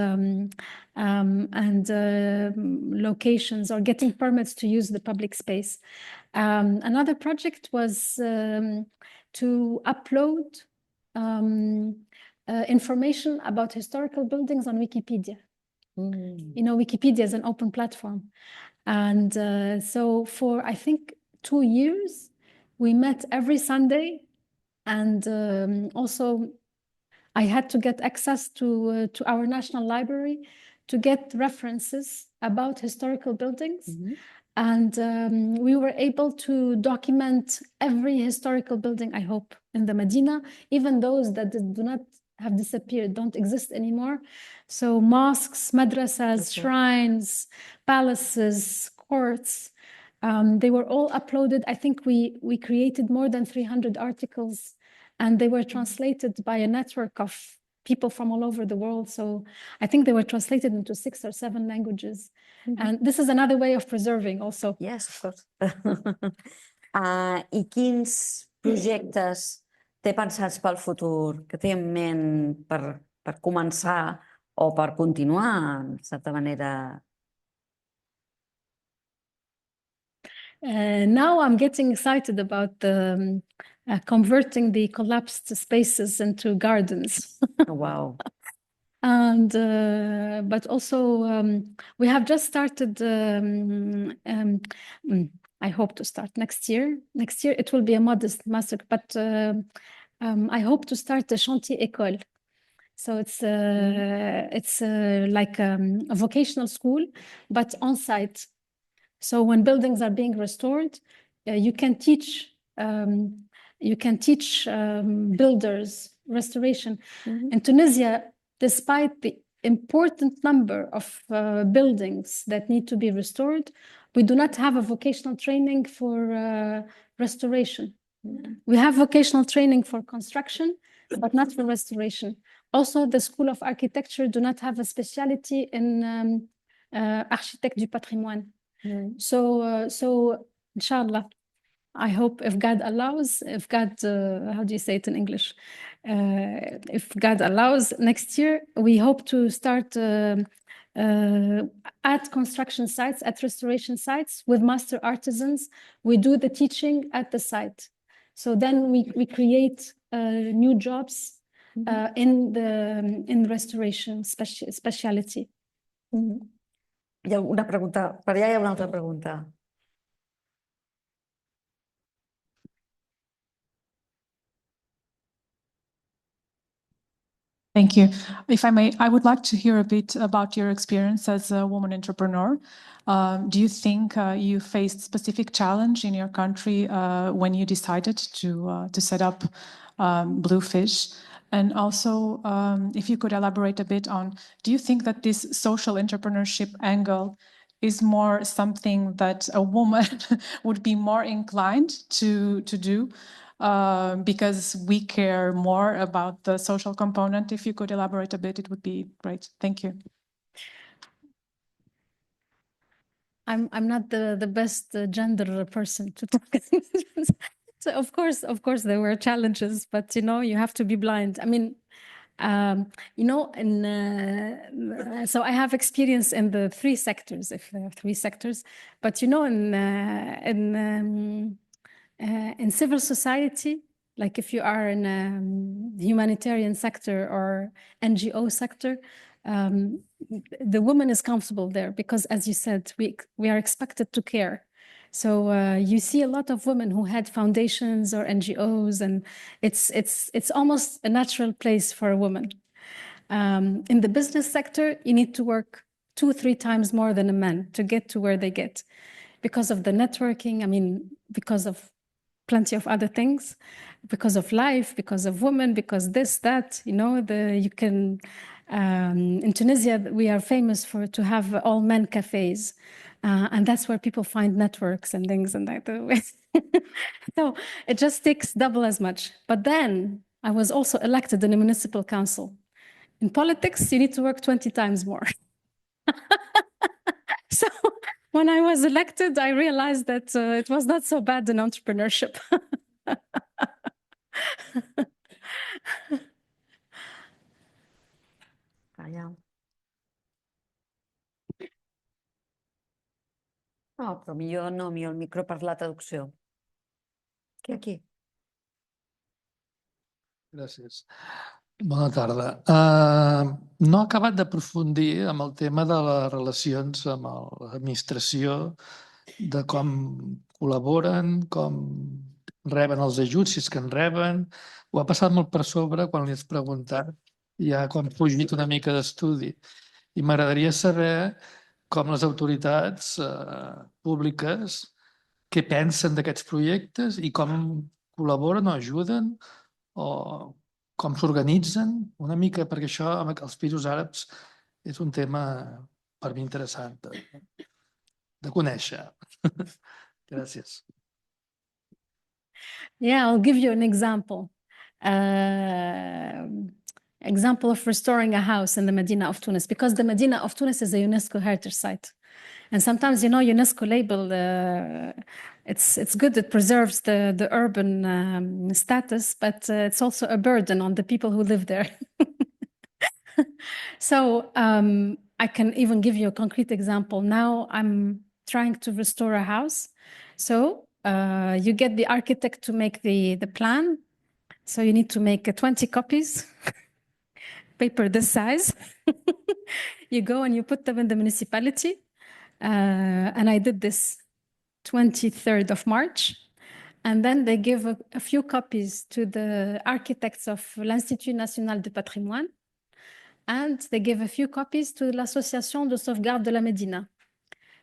A: locations, or getting permits to use the public space. Another project was to upload information about historical buildings on Wikipedia. Wikipedia is an open platform. And so for, I think, 2 years, we met every Sunday. And also, I had to get access to our national library to get references about historical buildings. And we were able to document every historical building, I hope, in the Medina, even those that do not have disappeared, don't exist anymore. So mosques, madrasas, shrines, palaces, courts, they were all uploaded. I think we created more than 300 articles, and they were translated by a network of people from all over the world. So I think they were translated into 6 or 7 languages. And this is another way of preserving also.
B: Yes, of course. I quins projectes té pensats pel futur, que té en ment per començar o per continuar, en certa manera?
A: Now I'm getting excited about converting the collapsed spaces into gardens.
B: Wow.
A: And but also we have just started. I hope to start next year. Next year it will be a modest master, but I hope to start a chantier école. So it's like a vocational school, but on site. So when buildings are being restored, you can teach builders restoration. In Tunisia, despite the important number of buildings that need to be restored, we do not have a vocational training for restoration. We have vocational training for construction, but not for restoration. Also, the School of Architecture do not have a specialty in architecte du patrimoine. So, inshallah, I hope if God allows, if God, how do you say it in English? If God allows, next year, we hope to start at construction sites, at restoration sites with master artisans. We do the teaching at the site. So then we create new jobs in restoration speciality.
B: Hi ha una pregunta, per allà hi ha una altra pregunta.
D: Thank you. If I may, I would like to hear a bit about your experience as a woman entrepreneur. Do you think you faced specific challenge in your country when you decided to set up Bluefish? And also, if you could elaborate a bit on, do you think that this social entrepreneurship angle is more something that a woman would be more inclined to do? Because we care more about the social component. If you could elaborate a bit, it would be great. Thank you.
A: I'm not the best gender person to talk. So of course there were challenges, but you have to be blind. I mean, so I have experience in the three sectors, if there are three sectors, but in civil society, like if you are in a humanitarian sector or NGO sector, the woman is comfortable there because, as you said, we are expected to care. So you see a lot of women who had foundations or NGOs, and it's almost a natural place for a woman. In the business sector, you need to work 2-3 times more than a man to get to where they get, because of the networking. I mean, because of plenty of other things, because of life, because of women, because this, that, you can, in Tunisia, we are famous to have all men cafes. And that's where people find networks and things and that. So it just takes double as much. But then I was also elected in a municipal council. In politics, you need to work 20 times more. So when I was elected, I realized that it was not so bad in entrepreneurship.
B: Allà. No, però millor el micro per la traducció. Aquí.
E: Gràcies. Bona tarda. No he acabat d'aprofundir amb el tema de les relacions amb l'administració, de com col·laboren, com reben els ajuts, si és que en reben. Ho ha passat molt per sobre quan li has preguntat, ja quan he fugit una mica d'estudi. I m'agradaria saber com les autoritats públiques què pensen d'aquests projectes i com col·laboren o ajuden o com s'organitzen una mica, perquè això amb els països àrabs és un tema per mi interessant de conèixer. Gràcies.
A: Yeah, I'll give you an example. Example of restoring a house in the Medina of Tunis, because the Medina of Tunis is a UNESCO heritage site. And sometimes, UNESCO label, it's good, it preserves the urban status, but it's also a burden on the people who live there. So I can even give you a concrete example. Now I'm trying to restore a house. So you get the architect to make the plan. So you need to make 20 copies, paper this size. You go and you put them in the municipality. And I did this 23rd of March. And then they give a few copies to the architects of l'Institut National du Patrimoine. And they give a few copies to l'Association de Sauvegarde de la Medina.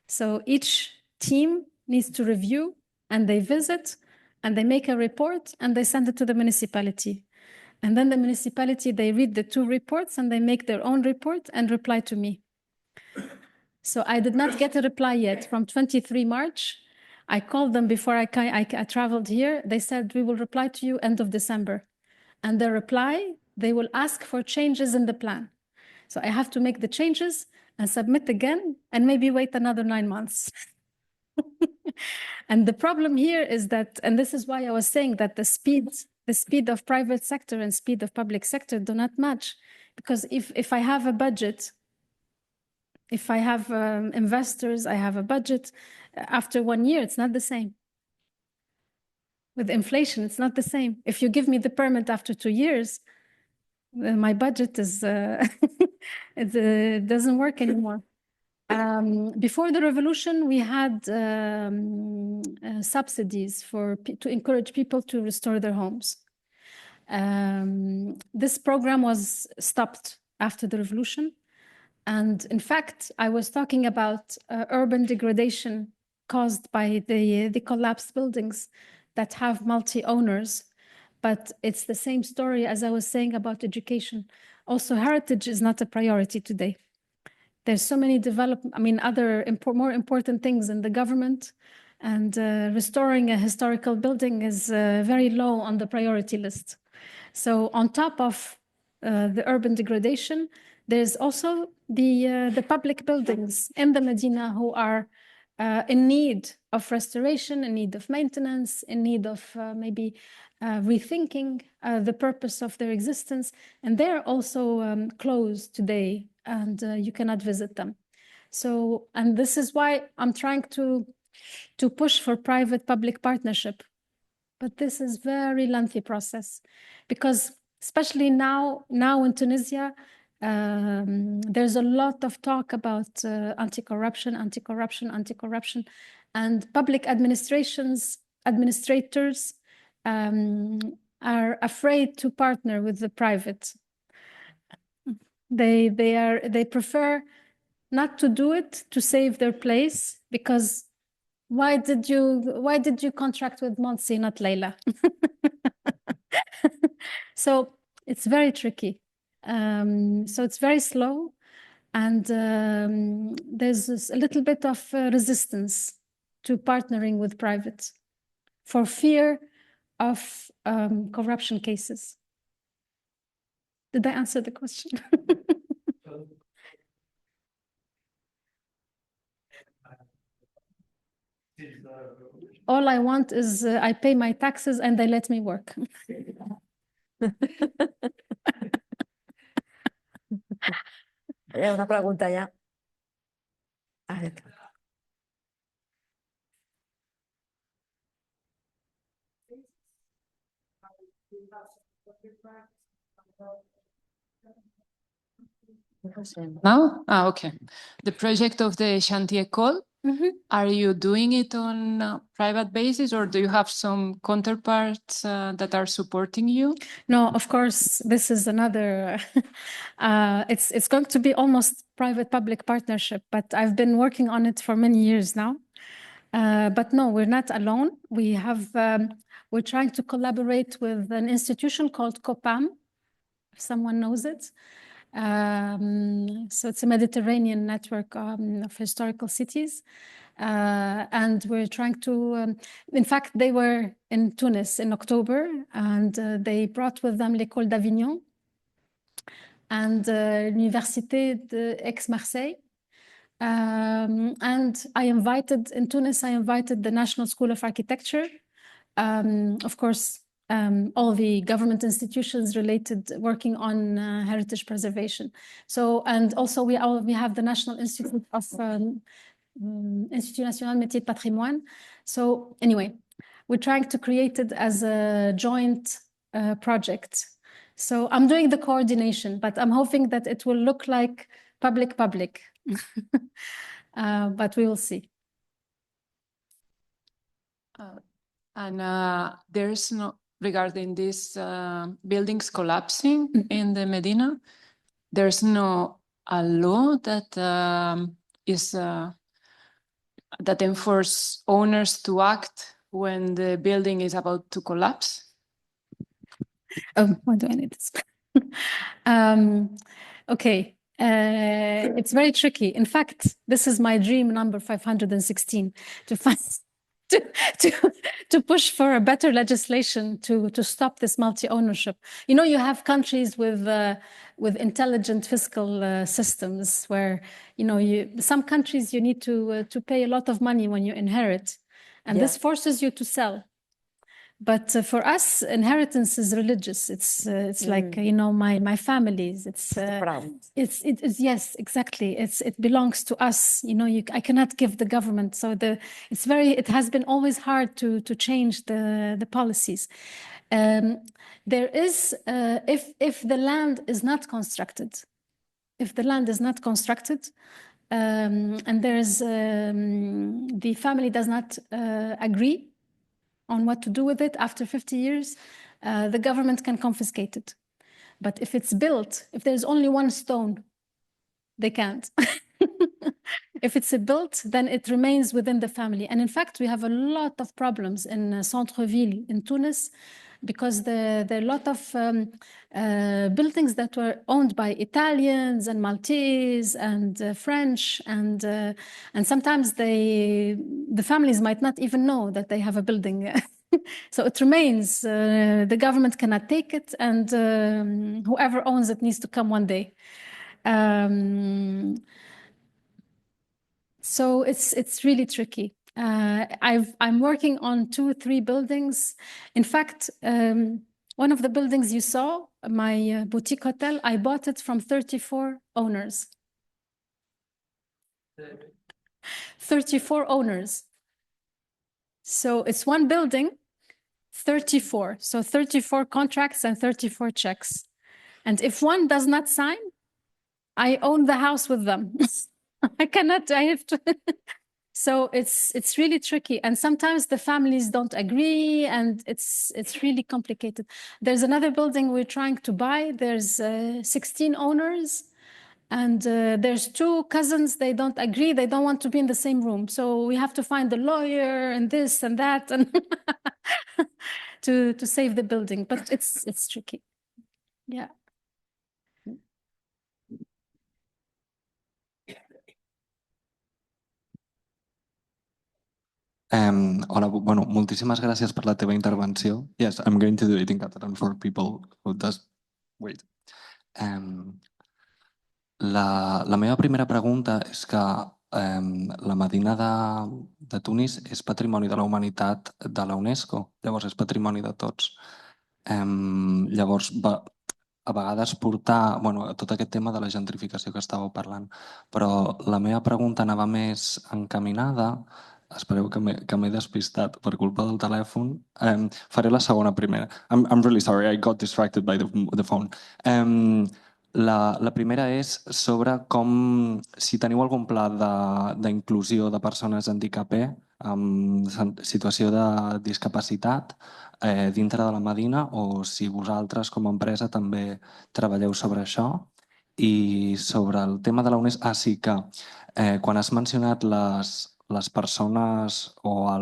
A: So each team needs to review, and they visit, and they make a report, and they send it to the municipality. And then the municipality, they read the two reports and they make their own report and reply to me. So I did not get a reply yet from 23 March. I called them before I traveled here. They said, we will reply to you end of December. And their reply, they will ask for changes in the plan. So I have to make the changes and submit again and maybe wait another 9 months. And the problem here is that, and this is why I was saying that the speed of private sector and speed of public sector do not match. Because if I have a budget, if I have investors, I have a budget, after 1 year, it's not the same. With inflation, it's not the same. If you give me the permit after 2 years, my budget is, it doesn't work anymore. Before the revolution, we had subsidies to encourage people to restore their homes. This program was stopped after the revolution. And in fact, I was talking about urban degradation caused by the collapsed buildings that have multi-owners. But it's the same story as I was saying about education. Also, heritage is not a priority today. There's so many other more important things in the government, and restoring a historical building is very low on the priority list. So on top of the urban degradation, there's also the public buildings in the Medina who are in need of restoration, in need of maintenance, in need of maybe rethinking the purpose of their existence. And they're also closed today, and you cannot visit them. So, and this is why I'm trying to push for private-public partnership. But this is very lengthy process, because especially now in Tunisia, there's a lot of talk about anti-corruption, and public administrators are afraid to partner with the private. They prefer not to do it to save their place, because why did you contract with Monsi, not Leila? So it's very tricky. So it's very slow, and there's a little bit of resistance to partnering with private for fear of corruption cases. Did I answer the question? All I want is I pay my taxes and they let me work.
B: Hi ha una pregunta allà.
F: Now? Okay. The project of the Chantier Call, are you doing it on a private basis, or do you have some counterparts that are supporting you?
A: No, of course, this is another, it's going to be almost private-public partnership, but I've been working on it for many years now. But no, we're not alone. We're trying to collaborate with an institution called COPAM, if someone knows it. So it's a Mediterranean network of historical cities. And we're trying to, in fact, they were in Tunis in October, and they brought with them l'École d'Avignon and l'Université d'Aix-Marseille. And in Tunis, I invited the National School of Architecture, of course, all the government institutions working on heritage preservation. So, and also we have the National Institute of Institut National Métier de Patrimoine. So anyway, we're trying to create it as a joint project. So I'm doing the coordination, but I'm hoping that it will look like public. But we will see.
F: And there's no, regarding these buildings collapsing in the Medina, there's no a law that that enforce owners to act when the building is about to collapse?
A: Oh, why do I need this? Okay. It's very tricky. In fact, this is my dream number 516, to find to push for a better legislation to stop this multi-ownership. You know, you have countries with intelligent fiscal systems where, you know, some countries you need to pay a lot of money when you inherit, and this forces you to sell. But for us, inheritance is religious. It's like, you know, my family's. It's yes, exactly. It belongs to us. You know, I cannot give the government. So it has been always hard to change the policies. There is if the land is not constructed, and there's the family does not agree on what to do with it after 50 years, the government can confiscate it. But if it's built, if there's only one stone, they can't. If it's built, then it remains within the family. And in fact, we have a lot of problems in Centre-Ville in Tunis, because there are a lot of buildings that were owned by Italians and Maltese and French, and sometimes the families might not even know that they have a building. So it remains, the government cannot take it, and whoever owns it needs to come one day. So it's really tricky. I'm working on 2-3 buildings. In fact, one of the buildings you saw, my boutique hotel, I bought it from 34 owners. 34 owners. So it's one building, 34. So 34 contracts and 34 checks. And if one does not sign, I own the house with them. I have to. So it's really tricky, and sometimes the families don't agree, and it's really complicated. There's another building we're trying to buy. There's 16 owners, and there's 2 cousins. They don't agree. They don't want to be in the same room. So we have to find a lawyer and this and that, and to save the building. But it's tricky. Yeah.
G: Hola, bueno, moltíssimes gràcies per la teva intervenció. Yes, I'm going to do it in Catalan for people who does... Wait. La meva primera pregunta és que la Medina de Tunis és patrimoni de la humanitat de la UNESCO, llavors és patrimoni de tots. Llavors, a vegades portar tot aquest tema de la gentrificació que estàveu parlant, però la meva pregunta anava més encaminada. Espereu que m'he despistat per culpa del telèfon. Faré la segona primera. I'm really sorry, I got distracted by the phone. La primera és sobre com, si teniu algun pla d'inclusió de persones handicapé amb situació de discapacitat dintre de la Medina, o si vosaltres com a empresa també treballeu sobre això. I sobre el tema de la UNESCO, sí que quan has mencionat les persones o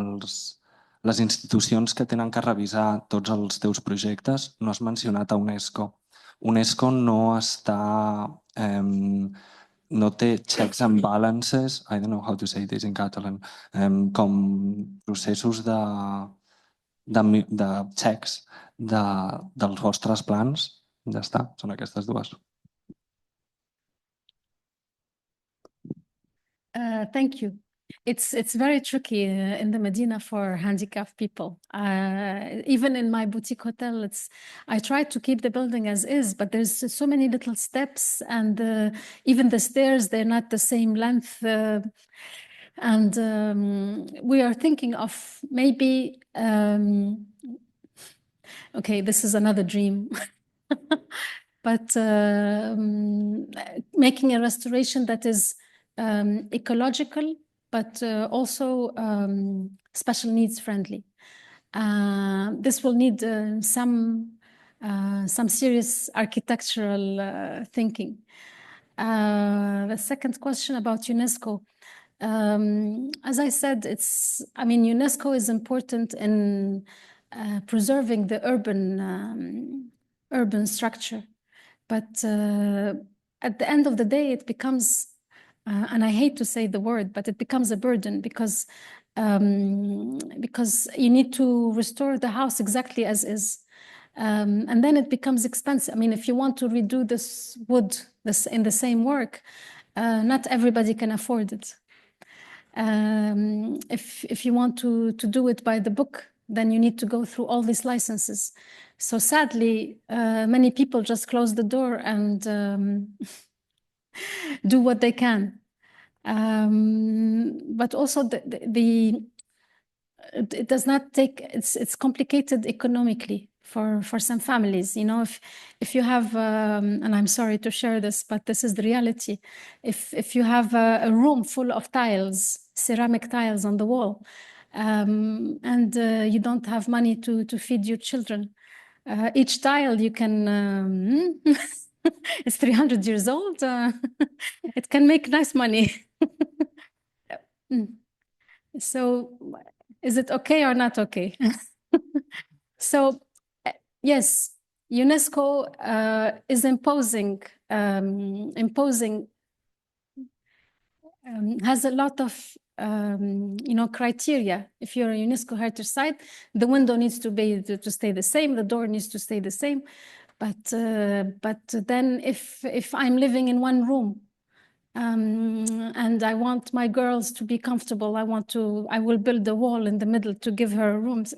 G: les institucions que tenen que revisar tots els teus projectes, no has mencionat a UNESCO. UNESCO no no té checks and balances, I don't know how to say this in Catalan, com processos de checks dels vostres plans. Ja està, són aquestes dues.
A: Thank you. It's very tricky in the Medina for handicapped people. Even in my boutique hotel, I try to keep the building as is, but there's so many little steps, and even the stairs, they're not the same length. And we are thinking of maybe, okay, this is another dream. But making a restoration that is ecological, but also special needs friendly. This will need some serious architectural thinking. The second question about UNESCO. As I said, UNESCO is important in preserving the urban urban structure. But at the end of the day, it becomes, and I hate to say the word, but it becomes a burden because you need to restore the house exactly as is. And then it becomes expensive. I mean, if you want to redo this wood in the same work, not everybody can afford it. If you want to do it by the book, then you need to go through all these licenses. So sadly, many people just close the door and do what they can. But also it does not take, it's complicated economically for some families. You know, if you have, and I'm sorry to share this, but this is the reality. If you have a room full of tiles, ceramic tiles on the wall, and you don't have money to feed your children, each tile you can, it's 300 years old, it can make nice money. So is it okay or not okay? So yes, UNESCO is imposing has a lot of criteria. If you're a UNESCO heritage site, the window needs to stay the same, the door needs to stay the same. But then if I'm living in one room and I want my girls to be comfortable, I will build a wall in the middle to give her rooms.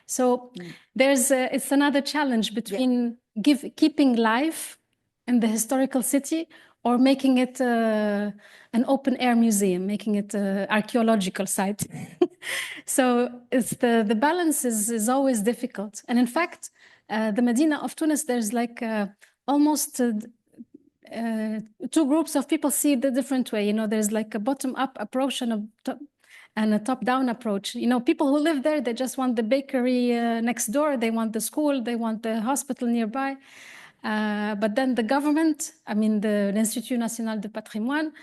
A: So it's another challenge between keeping life in the historical city or making it an open air museum, making it an archaeological site. So it's the balance is always difficult. And in fact, the Medina of Tunis, there's like almost two groups of people see it a different way. You know, there's like a bottom-up approach and a top-down approach. You know, people who live there, they just want the bakery next door, they want the school, they want the hospital nearby. But then the government, I mean, the L'Institut National du Patrimoine,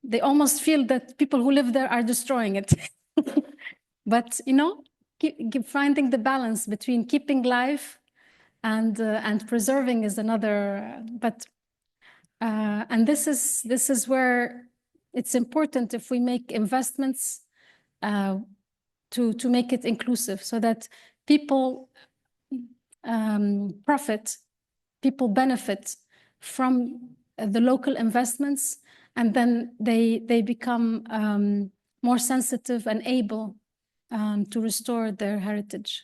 A: they almost feel that people who live there are destroying it. But, you know, keep finding the balance between keeping life and preserving is another. And this is where it's important if we make investments to make it inclusive, so that people profit, people benefit from the local investments, and then they become more sensitive and able to restore their heritage.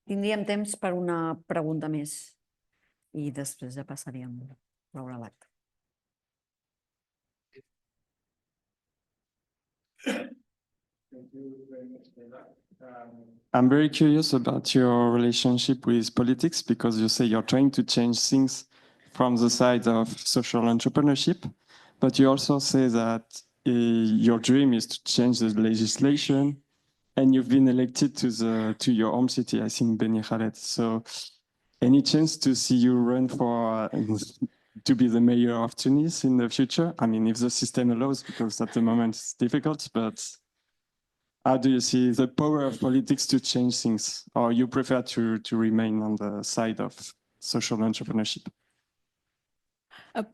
B: Tindríem temps per una pregunta més i després ja passaríem a veure l'acte.
H: Thank you very much for that. I'm very curious about your relationship with politics, because you say you're trying to change things from the side of social entrepreneurship, but you also say that your dream is to change the legislation, and you've been elected to your home city, I think, Beni Khaled. So any chance to see you run for to be the mayor of Tunis in the future? I mean, if the system allows, because at the moment it's difficult, but how do you see the power of politics to change things? Or you prefer to remain on the side of social entrepreneurship?
A: I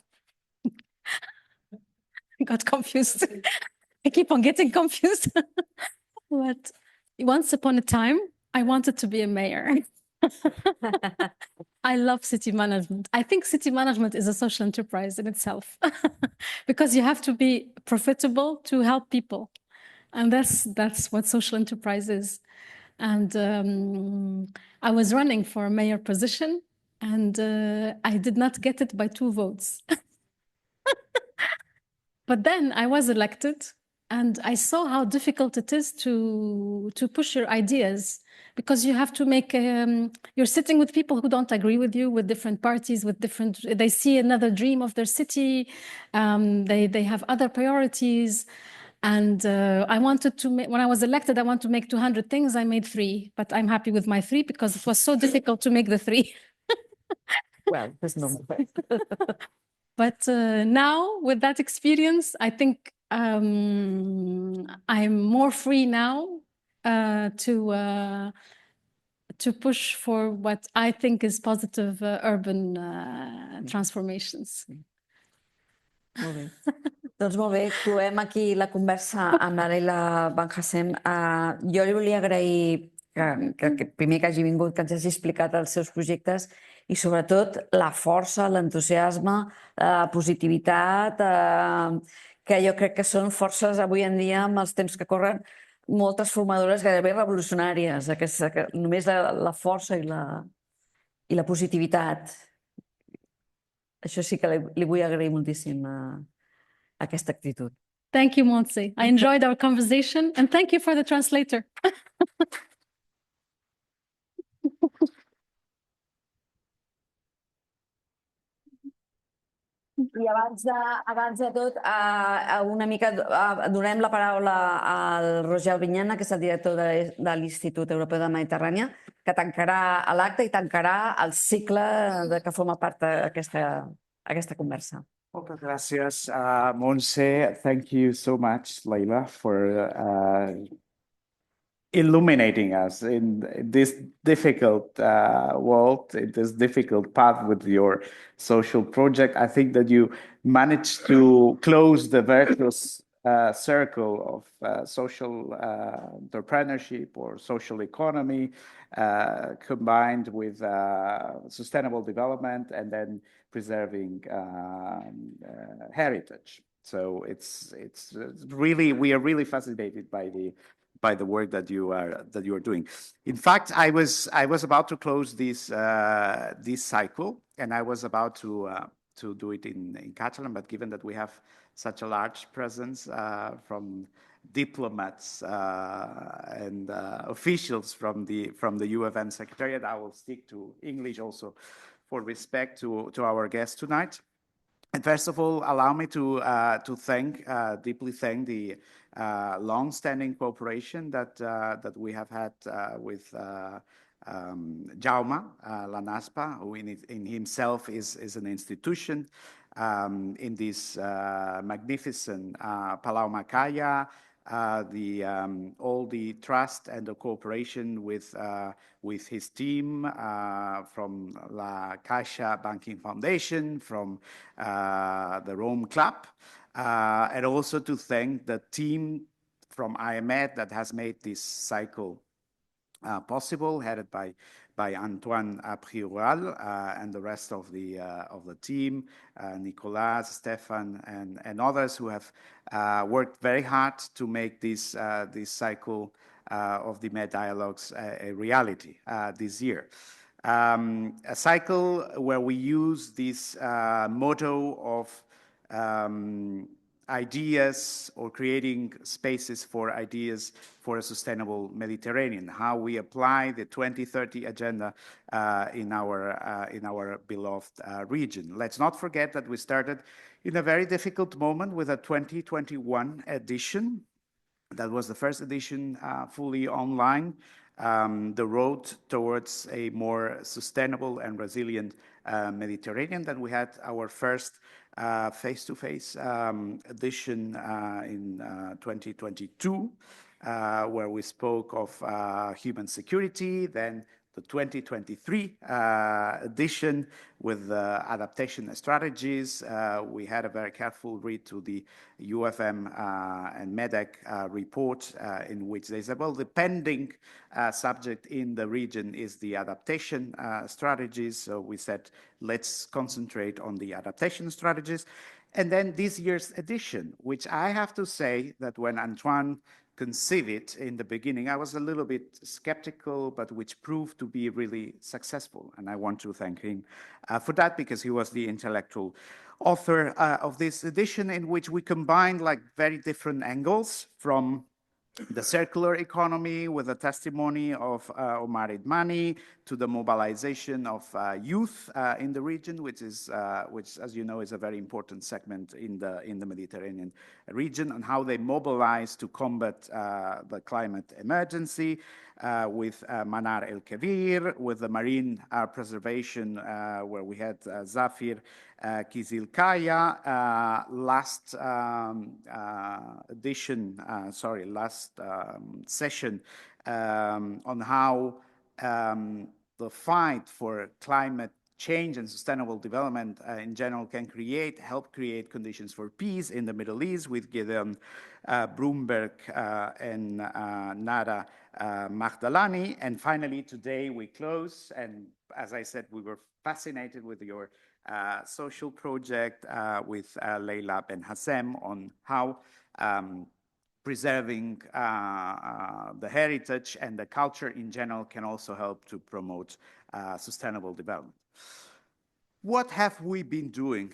A: got confused. I keep on getting confused. But once upon a time, I wanted to be a mayor. I love city management. I think city management is a social enterprise in itself, because you have to be profitable to help people. And that's what social enterprise is. And I was running for a mayor position, and I did not get it by 2 votes. But then I was elected, and I saw how difficult it is to push your ideas, because you have to make, you're sitting with people who don't agree with you, with different parties, they see another dream of their city, they have other priorities. And I wanted to make, when I was elected, I wanted to make 200 things. I made 3, but I'm happy with my 3 because it was so difficult to make the 3.
B: Well, there's no more.
A: But now, with that experience, I think I'm more free now to to push for what I think is positive urban transformations.
B: Molt bé. Doncs molt bé, cloem aquí la conversa amb la Leila Ben Gacem. Jo li volia agrair que primer que hagi vingut, que ens hagi explicat els seus projectes i sobretot la força, l'entusiasme, la positivitat, que jo crec que són forces avui en dia, amb els temps que corren, molt transformadores, gairebé revolucionàries. Només la força i la positivitat. Això sí que li vull agrair moltíssim aquesta actitud.
A: Thank you, Montse. I enjoyed our conversation and thank you for the translator.
B: I abans de tot, una mica donem la paraula al Roger Albinyana, que és el director de l'Institut Europeu de Mediterrània, que tancarà l'acte i tancarà el cicle que forma part d'aquesta conversa.
C: Okay, gracias, Montse. Thank you so much, Leila, for illuminating us in this difficult world, in this difficult path with your social project. I think that you managed to close the virtuous circle of social entrepreneurship or social economy combined with sustainable development and then preserving heritage. So it's really, we are really fascinated by the work that you are doing. In fact, I was about to close this cycle, and I was about to do it in Catalan, but given that we have such a large presence from diplomats and officials from the UFM Secretariat, I will stick to English also for respect to our guests tonight. And first of all, allow me to deeply thank the long-standing cooperation that we have had with Jaume Lanaspa, who in himself is an institution in this magnificent Palau Macaya, all the trust and the cooperation with his team from La Caixa Banking Foundation, from the Rome Club, and also to thank the team from IMED that has made this cycle possible, headed by Antoine Prioral and the rest of the team, Nicolas, Stefan, and others who have worked very hard to make this cycle of the Med Dialogues a reality this year. A cycle where we use this motto of ideas or creating spaces for ideas for a sustainable Mediterranean, how we apply the 2030 agenda in our beloved region. Let's not forget that we started in a very difficult moment with a 2021 edition. That was the first edition fully online. The road towards a more sustainable and resilient Mediterranean. Then we had our first face-to-face edition in 2022, where we spoke of human security. Then the 2023 edition with adaptation strategies. We had a very careful read to the UFM and MEDEC report in which they said, well, the pending subject in the region is the adaptation strategies. So we said, let's concentrate on the adaptation strategies. And then this year's edition, which I have to say that when Antoine conceived it in the beginning, I was a little bit skeptical, but which proved to be really successful. And I want to thank him for that, because he was the intellectual author of this edition, in which we combined like very different angles, from the circular economy with a testimony of Omar Idmani to the mobilization of youth in the region, which, as you know, is a very important segment in the Mediterranean region, and how they mobilize to combat the climate emergency, with Manar El Kebir, with the marine preservation, where we had Zafir Kizilkaya, last session on how the fight for climate change and sustainable development in general can help create conditions for peace in the Middle East with Gideon Brumberg and Nada Magdalani. And finally, today we close. And as I said, we were fascinated with your social project with Leila Ben Gacem on how preserving the heritage and the culture in general can also help to promote sustainable development. What have we been doing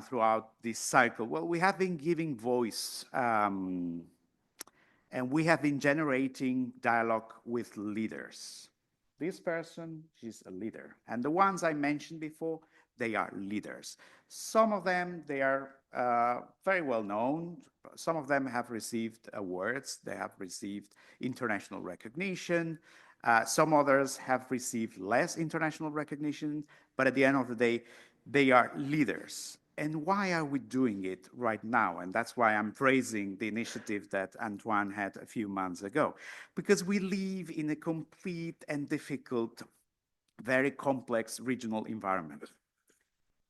C: throughout this cycle? Well, we have been giving voice and we have been generating dialogue with leaders. This person, she's a leader. And the ones I mentioned before, they are leaders. Some of them, they are very well known. Some of them have received awards. They have received international recognition. Some others have received less international recognition, but at the end of the day, they are leaders. And why are we doing it right now? And that's why I'm praising the initiative that Antoine had a few months ago, because we live in a complete and difficult, very complex regional environment.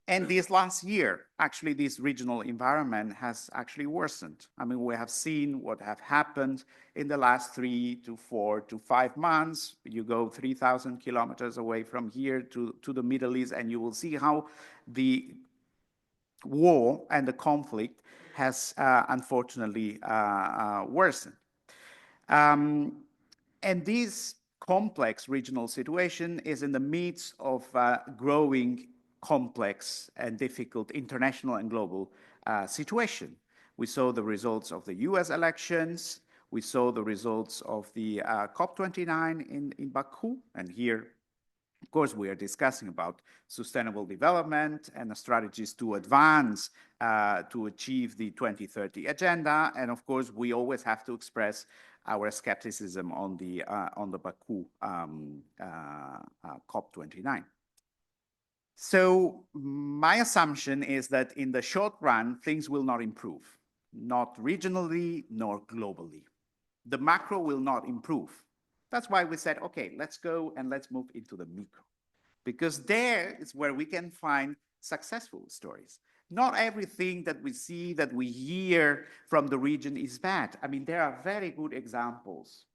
C: And this last year, actually, this regional environment has actually worsened. I mean, we have seen what have happened in the last 3 to 4 to 5 months. You go 3,000 kilometers away from here to the Middle East, and you will see how the war and the conflict has unfortunately worsened. And this complex regional situation is in the midst of growing complex and difficult international and global situation. We saw the results of the US elections. We saw the results of the COP29 in Baku. And here, of course, we are discussing about sustainable development and the strategies to advance to achieve the 2030 agenda. And of course, we always have to express our skepticism on the Baku COP29. So my assumption is that in the short run, things will not improve, not regionally nor globally. The macro will not improve. That's why we said, okay, let's go and let's move into the micro, because there is where we can find successful stories. Not everything that we see, that we hear from the region is bad. I mean, there are very good examples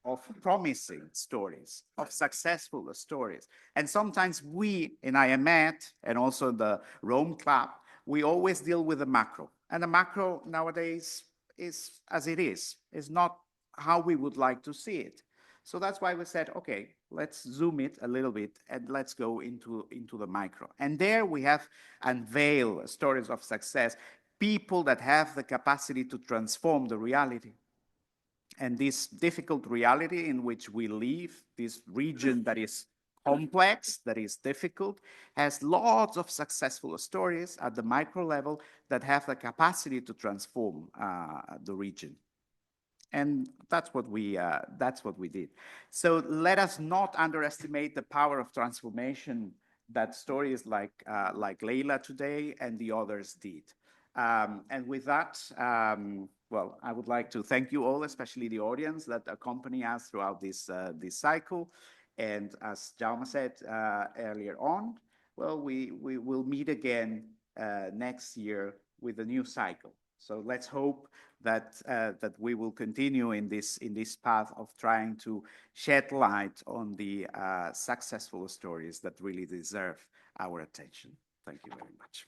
C: of promising stories, of successful stories. And sometimes we in IMET and also the Rome Club, we always deal with the macro. And the macro nowadays is as it is not how we would like to see it. So that's why we said, okay, let's zoom it a little bit and let's go into the micro. And there we have unveiled stories of success, people that have the capacity to transform the reality. And this difficult reality in which we live, this region that is complex, that is difficult, has lots of successful stories at the micro level that have the capacity to transform the region. And that's what we did. So let us not underestimate the power of transformation that stories like Leila today and the others did. And with that, well, I would like to thank you all, especially the audience that accompany us throughout this cycle. And as Jaume said earlier on, well, we will meet again next year with a new cycle. So let's hope that that we will continue in this path of trying to shed light on the successful stories that really deserve our attention. Thank you very much.